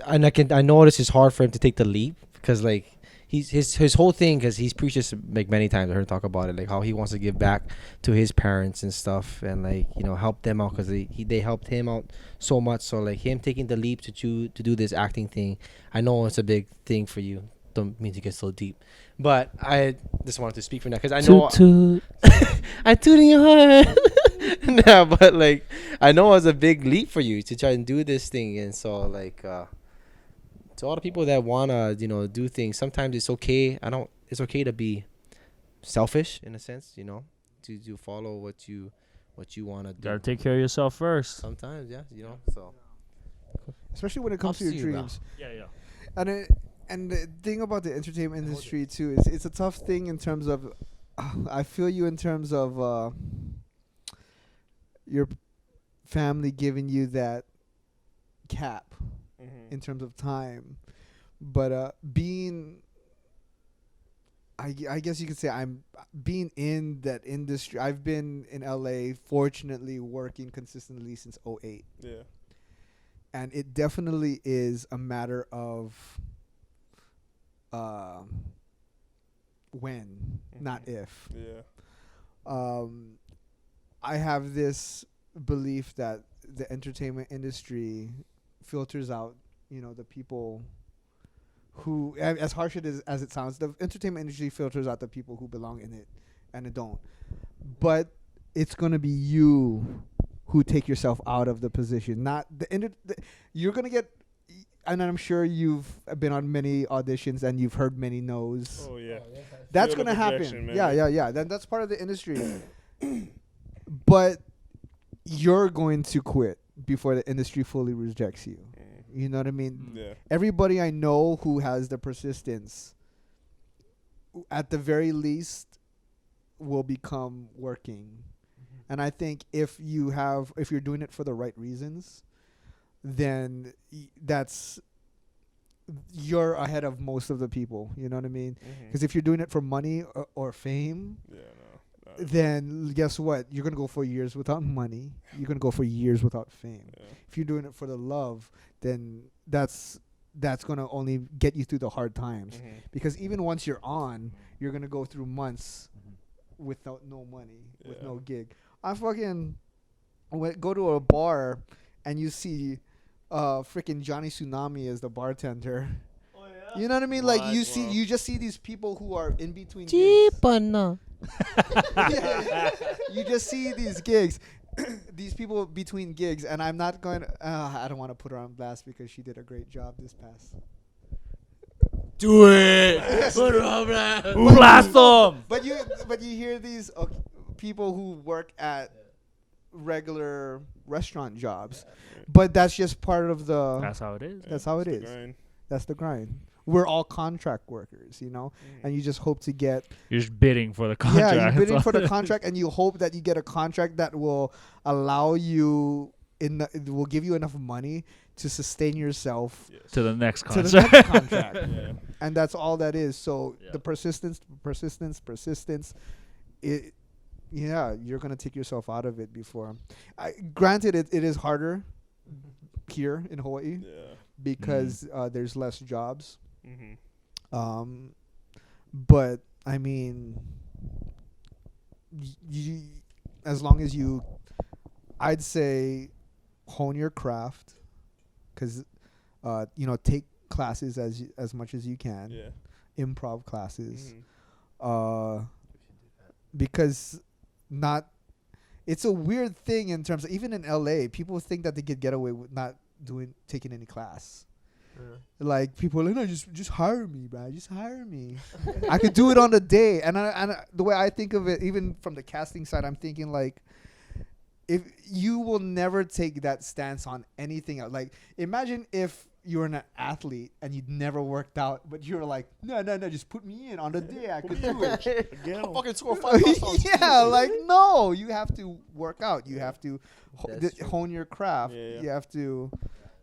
I know this is hard for him to take the leap, because like his whole thing, because he's preached this like many times. I heard him talk about it, like how he wants to give back to his parents and stuff, and like help them out, because they helped him out so much. So like, him taking the leap to do this acting thing, I know it's a big thing for you. Don't mean to get so deep, but I just wanted to speak for that, because I know I toot in your heart. Nah, but like, I know it was a big leap for you to try and do this thing, and so like, to all the people that wanna do things, sometimes it's okay. It's okay to be selfish in a sense, to follow what you wanna do. Gotta take care of yourself first. Sometimes, yeah, so. Especially when it comes to your dreams. Yeah. And the thing about the entertainment industry too is it's a tough thing in terms of, I feel you in terms of your family giving you that cap in terms of time, but being, I guess you could say, I'm being in that industry. I've been in LA, fortunately, working consistently since 2008. Yeah. And it definitely is a matter of when, not if. Yeah. I have this belief that the entertainment industry filters out, the people who, as harsh as it sounds, the entertainment industry filters out the people who belong in it, and it don't. But it's gonna be you who take yourself out of the position, not you're gonna get. And I'm sure you've been on many auditions and you've heard many no's. Oh yeah, that's gonna happen. Yeah. Then that's part of the industry. But you're going to quit before the industry fully rejects you. You know what I mean? Yeah. Everybody I know who has the persistence, at the very least, will become working. And I think if you're doing it for the right reasons, then you're ahead of most of the people. You know what I mean? Because if you're doing it for money or fame, then guess what? You're gonna go for years without money. You're gonna go for years without fame. Yeah. If you're doing it for the love, then that's gonna only get you through the hard times. Because even once you're on, you're gonna go through months without no money, with no gig. I fucking go to a bar and you see freaking Johnny Tsunami as the bartender. Oh, yeah? You know what I mean? Like you just see these people who are in between gigs. You just see these gigs. These people between gigs, and I'm not going to I don't want to put her on blast because she did a great job this past. Do it. Put her on blast. Blast them. But you hear these people who work at regular restaurant jobs, but that's just part of the. That's how it is. That's how it is. That's the grind. We're all contract workers, you know, and you just hope to get. You're just bidding for the contract. Yeah, you're bidding for the contract, and you hope that you get a contract that will allow you it will give you enough money to sustain yourself to the next contract. To the next contract. And that's all that is. So the persistence. You're gonna take yourself out of it before. Granted, it is harder here in Hawaii because there's less jobs. But I mean, as long as I'd say hone your craft, because take classes as much as you can, improv classes, because it's a weird thing in terms of, even in LA, people think that they could get away with not taking any class. Like people are like, no, just hire me, bro. Just hire me. I could do it on the day. And the way I think of it, even from the casting side, I'm thinking like, if you will never take that stance on anything else. Like, imagine if you were an athlete and you'd never worked out, but you were like, no, just put me in on the day. I could do it. I'll fucking score 5 touchdowns. Like, no, you have to work out. You have to hone your craft. You have to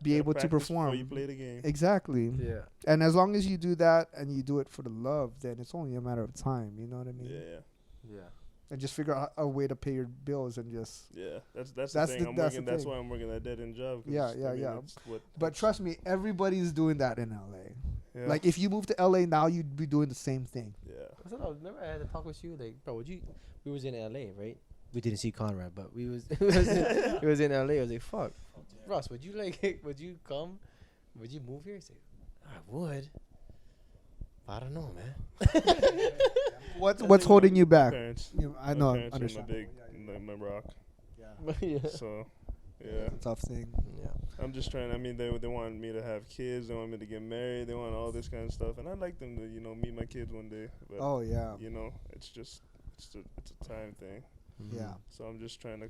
be able to perform. Before you play the game. Exactly. Yeah. And as long as you do that and you do it for the love, then it's only a matter of time. You know what I mean? Yeah. And just figure out a way to pay your bills and just. Yeah, that's the thing. That's why I'm working that dead-end job. Yeah. But trust me, everybody's doing that in LA. Yeah. Like, if you move to LA now, you'd be doing the same thing. Yeah. Remember I had to talk with you, like, bro, we was in LA, right? We didn't see Conrad, but we was it was in LA. I was like, fuck, Russ, would you come? Would you move here? He's like, I would. I don't know, man. What's holding you back? I know. Understand. My rock. Yeah. So, yeah. Tough thing. Yeah. I'm just trying. I mean, they want me to have kids. They want me to get married. They want all this kind of stuff, and I'd like them to meet my kids one day. But, it's just it's a time thing. Yeah. So I'm just trying to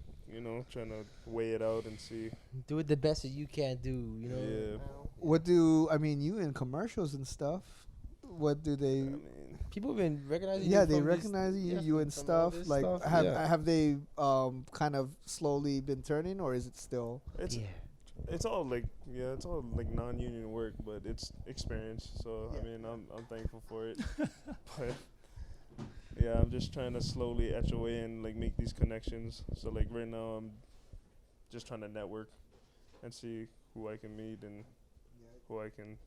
weigh it out and see. Do it the best that you can do. Yeah. You in commercials and stuff? What do they? People have been recognizing. Yeah, they recognize you and stuff. Like, have they kind of slowly been turning, or is it still? It's all like non-union work, but it's experience. So I mean, I'm thankful for it. But yeah, I'm just trying to slowly etch away and like make these connections. So like right now, I'm just trying to network and see who I can meet and who I can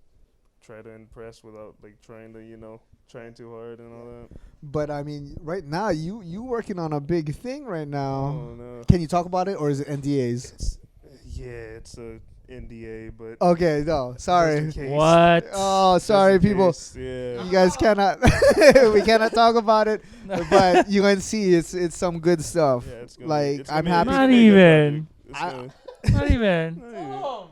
try to impress without like trying too hard and all that. But I mean, right now you working on a big thing right now. Oh, no. Can you talk about it, or is it NDAs? It's a NDA, but okay, no, sorry. What? Oh, sorry, people. Yeah. You guys cannot. We cannot talk about it, but you can see it's some good stuff. Yeah, it's like I'm happy. Not even. Not even.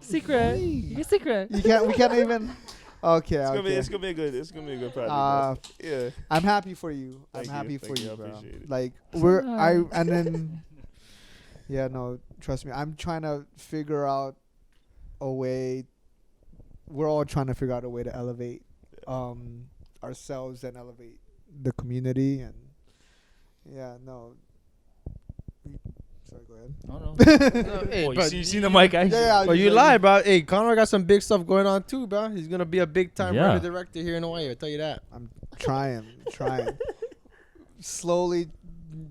Secret. Your secret. We can't even. Okay, it's gonna be a good project. Yeah. I'm happy for you. I'm happy for you, bro. Like and then Yeah, no, trust me. I'm trying to figure out a way. We're all trying to figure out a way to elevate ourselves and elevate the community. And yeah, no. Sorry, go ahead. Oh no. No, hey, Oh, bro, you see the mic? Yeah, But you lie, bro. Hey, Connor got some big stuff going on too, bro. He's gonna be a big time Yeah. writer director here in Hawaii. I tell you that. I'm trying. Slowly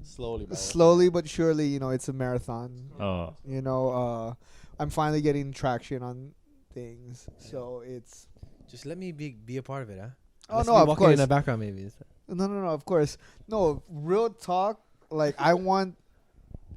Slowly, but surely, you know, it's a marathon. Oh. You know, I'm finally getting traction on things. So it's just let me be a part of it, huh? Oh, Let's no, be of walking in course. the background, maybe. no, of course. No, real talk. Like I want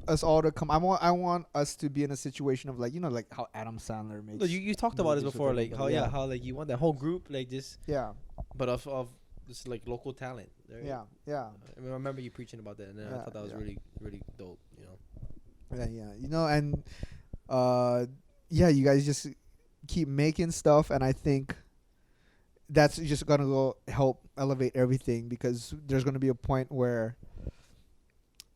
us all to come. I want us to be in a situation of like, you know, like how Adam Sandler makes. No, you talked about this movies with before, like everybody. how like you want that whole group, like this, Yeah, but of just like local talent. Right? yeah. I remember you preaching about that, and then I Yeah, thought that was yeah. really dope. You know. Yeah. You know, and yeah, you guys just keep making stuff, and I think that's just gonna go help elevate everything, because there's gonna be a point where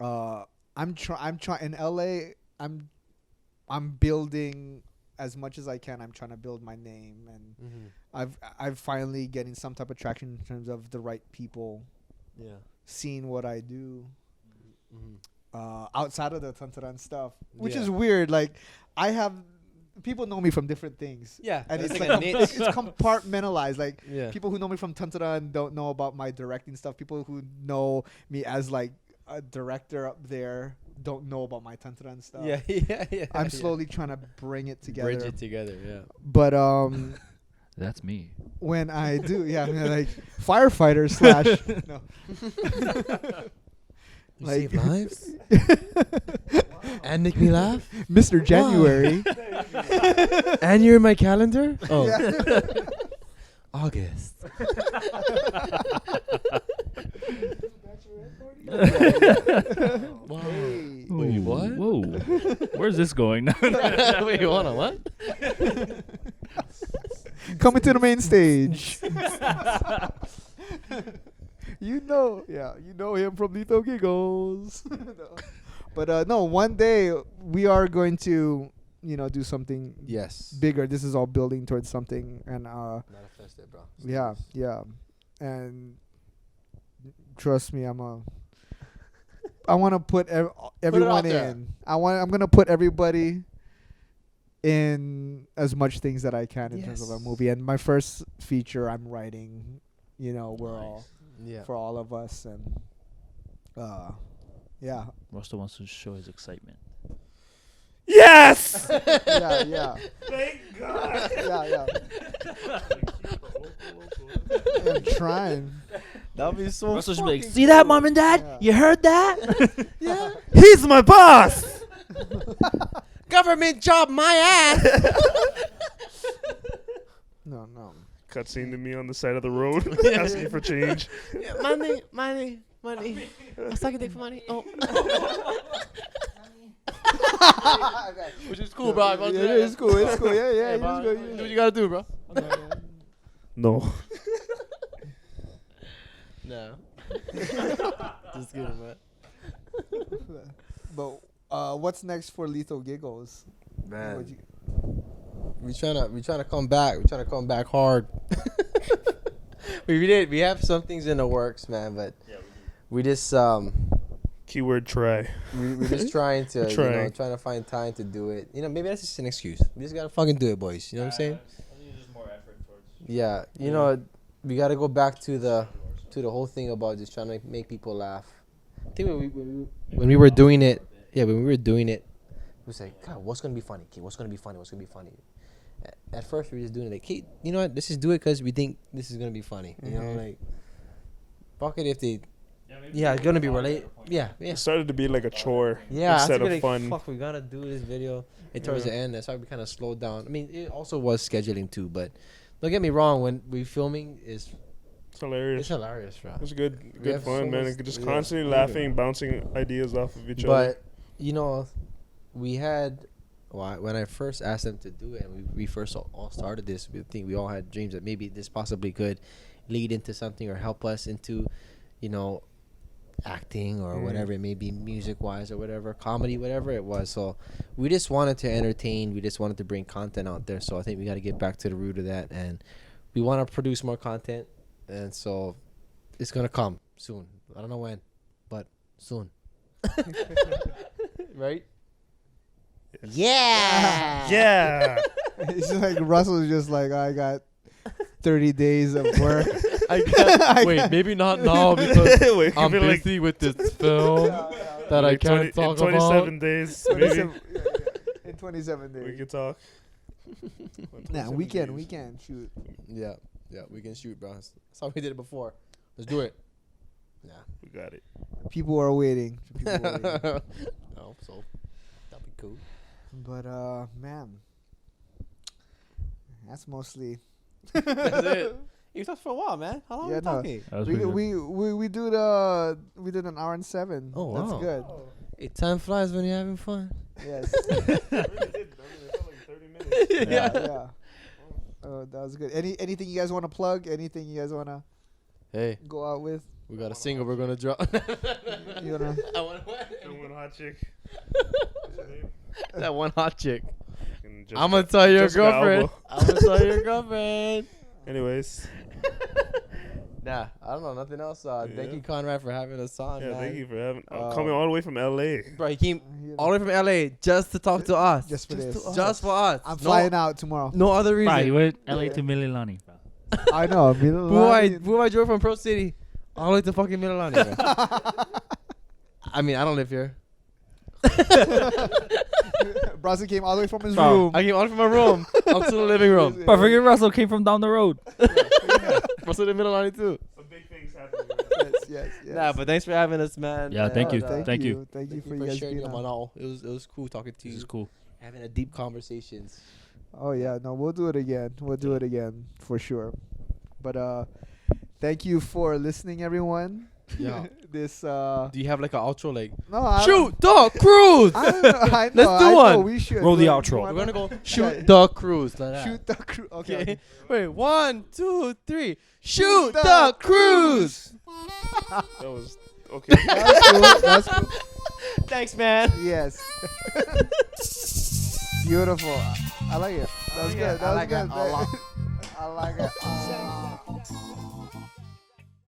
I'm trying in LA. I'm building as much as I can. I'm trying to build my name, and I've finally getting some type of traction in terms of the right people Yeah. seeing what I do Mm-hmm. outside of the Tantaran stuff, which Yeah. is weird. Like I have people know me from different things. Yeah, And it's like like a niche. it's compartmentalized. Like Yeah. people who know me from Tantaran don't know about my directing stuff. People who know me as like a director up there don't know about my Tantaran stuff. Yeah. I'm slowly trying to bring it together. bridge it together. Yeah. But That's me. when I do, yeah, I mean, like firefighter slash no. You Like- save lives and make me laugh, Mr. January. and you're in my calendar. Oh, Yeah. August. Wow. Hey. Wait, what? Whoa. Where's this going? Wait, hold on, what? Coming to the main stage. You know him from Lethal Giggles. No. But no, one day we are going to, you know, do something Yes. bigger. This is all building towards something, and Manifest it, bro. yeah, and trust me, I want to put everyone there. in. I'm gonna put everybody in as much things that I can in terms of a Yes. movie. And my first feature I'm writing, you know, we're all Yeah. for all of us, and yeah, Russell wants to show his excitement. Yes. yeah, Thank God. yeah. I'm trying. That'd be so. Russell should be like, fucking see that, cool." mom and dad? Yeah. You heard that? Yeah. He's my boss. Government job, my ass. No. Cutscene to me on the side of the road asking for change. money. I suck a dick for money. Oh. Which is cool, bro. Yeah, it's cool. It's cool. Yeah. Hey, You bro, just go, do what you gotta do, bro. No. No. Just kidding, man. But what's next for Lethal Giggles? Man, we trying to come back. We're trying to come back hard. We have some things in the works, man, but we just Keyword try. we're just trying to Trying. trying to find time to do it. You know, maybe that's just an excuse. We just gotta fucking do it, boys. You know what I'm saying? Yeah. You know, we gotta go back to the whole thing about just trying to make people laugh. I think when we were doing it, it was like, God, what's gonna be funny? Okay, what's gonna be funny? At first, we were just doing it like, hey, you know what? Let's just do it because we think this is gonna be funny. You know, like, fuck it if they, it's gonna be related. Yeah. It started to be like a chore Yeah, instead I of like, fun. fuck, we gotta do this video. And towards the end, that's why we kind of slowed down. I mean, it also was scheduling too, but don't get me wrong. When we filming, It's hilarious. it's hilarious, bro. It's good have fun, so man. much- Just yeah. constantly laughing, bouncing ideas off of each other. But you know, we had when I first asked them to do it, and we first all started this. We think we all had dreams that maybe this possibly could lead into something or help us into, you know, acting or whatever it may be, music wise or whatever, comedy, whatever it was. So we just wanted to entertain. We just wanted to bring content out there. So I think we got to get back to the root of that, and we want to produce more content. And so it's gonna come soon. I don't know when, but soon. Right? Yeah. Yeah. It's just like Russell's just like, I got 30 days of work. I can't. Wait, maybe not now because Wait, I'm you'll be like, busy with this film that I like can't talk in 27 about. days, maybe. In 27 days. We can talk. Nah, we can shoot. Yeah, we can shoot, bro. That's how we did it before. Let's do it. Yeah, We got it. People are waiting. Oh, so that'd be cool. But man, that's mostly. That's it. You talked for a while, man. How long Yeah, are we no. talking? That was We pretty good. we did an hour and 7. Oh, That's wow. good. Hey, time flies when you're having fun. Yes. It really did. I mean, it felt like 30 minutes. yeah. That was good. Anything you guys want to plug? Anything you guys want to Hey, go out with? we got a single we're gonna drop. You wanna? I want That one hot chick. that one hot chick. And I'm gonna tell your Jessica girlfriend. Alba. I'm gonna tell your girlfriend. Anyways. Nah, I don't know nothing else. Thank Yeah. you, Conrad, for having us on. Yeah, man. thank you for having coming all the way from LA. Bro, he came all the way from LA just to talk to us. Just for this. Just for us. I'm flying out tomorrow. No other reason. Right, you went LA to Mililani, bro. I know. Who I drove from Pro City all the way to fucking Mililani, bro. I mean, I don't live here. Brazil came all the way from his Bro, room. I came out from my room up to the living room. But forget Russell came from down the road. Also in Mililani too. Some big things happening. yes. Nah, but thanks for having us, man. Yeah, thank you. Thank you. Thank you Thank for you you for guys sharing being your on. all. It was cool talking to This you, is cool. having a deep conversations. Oh yeah, no, we'll do it again. We'll do it again for sure. But thank you for listening, everyone. Yeah. This Do you have like an outro, like no, I shoot the cruise? I don't know, I know, Let's do I know, one. We should Roll the You outro. wanna- We're gonna go Yeah. shoot the cruise. Like that. Shoot the cruise. Okay. Okay. Wait, 1, 2, 3. Shoot the cruise. That was okay. That's cool. That's cool. Thanks, man. Yes. Beautiful. I like it. That was good. That was good. I like it a lot. I like it.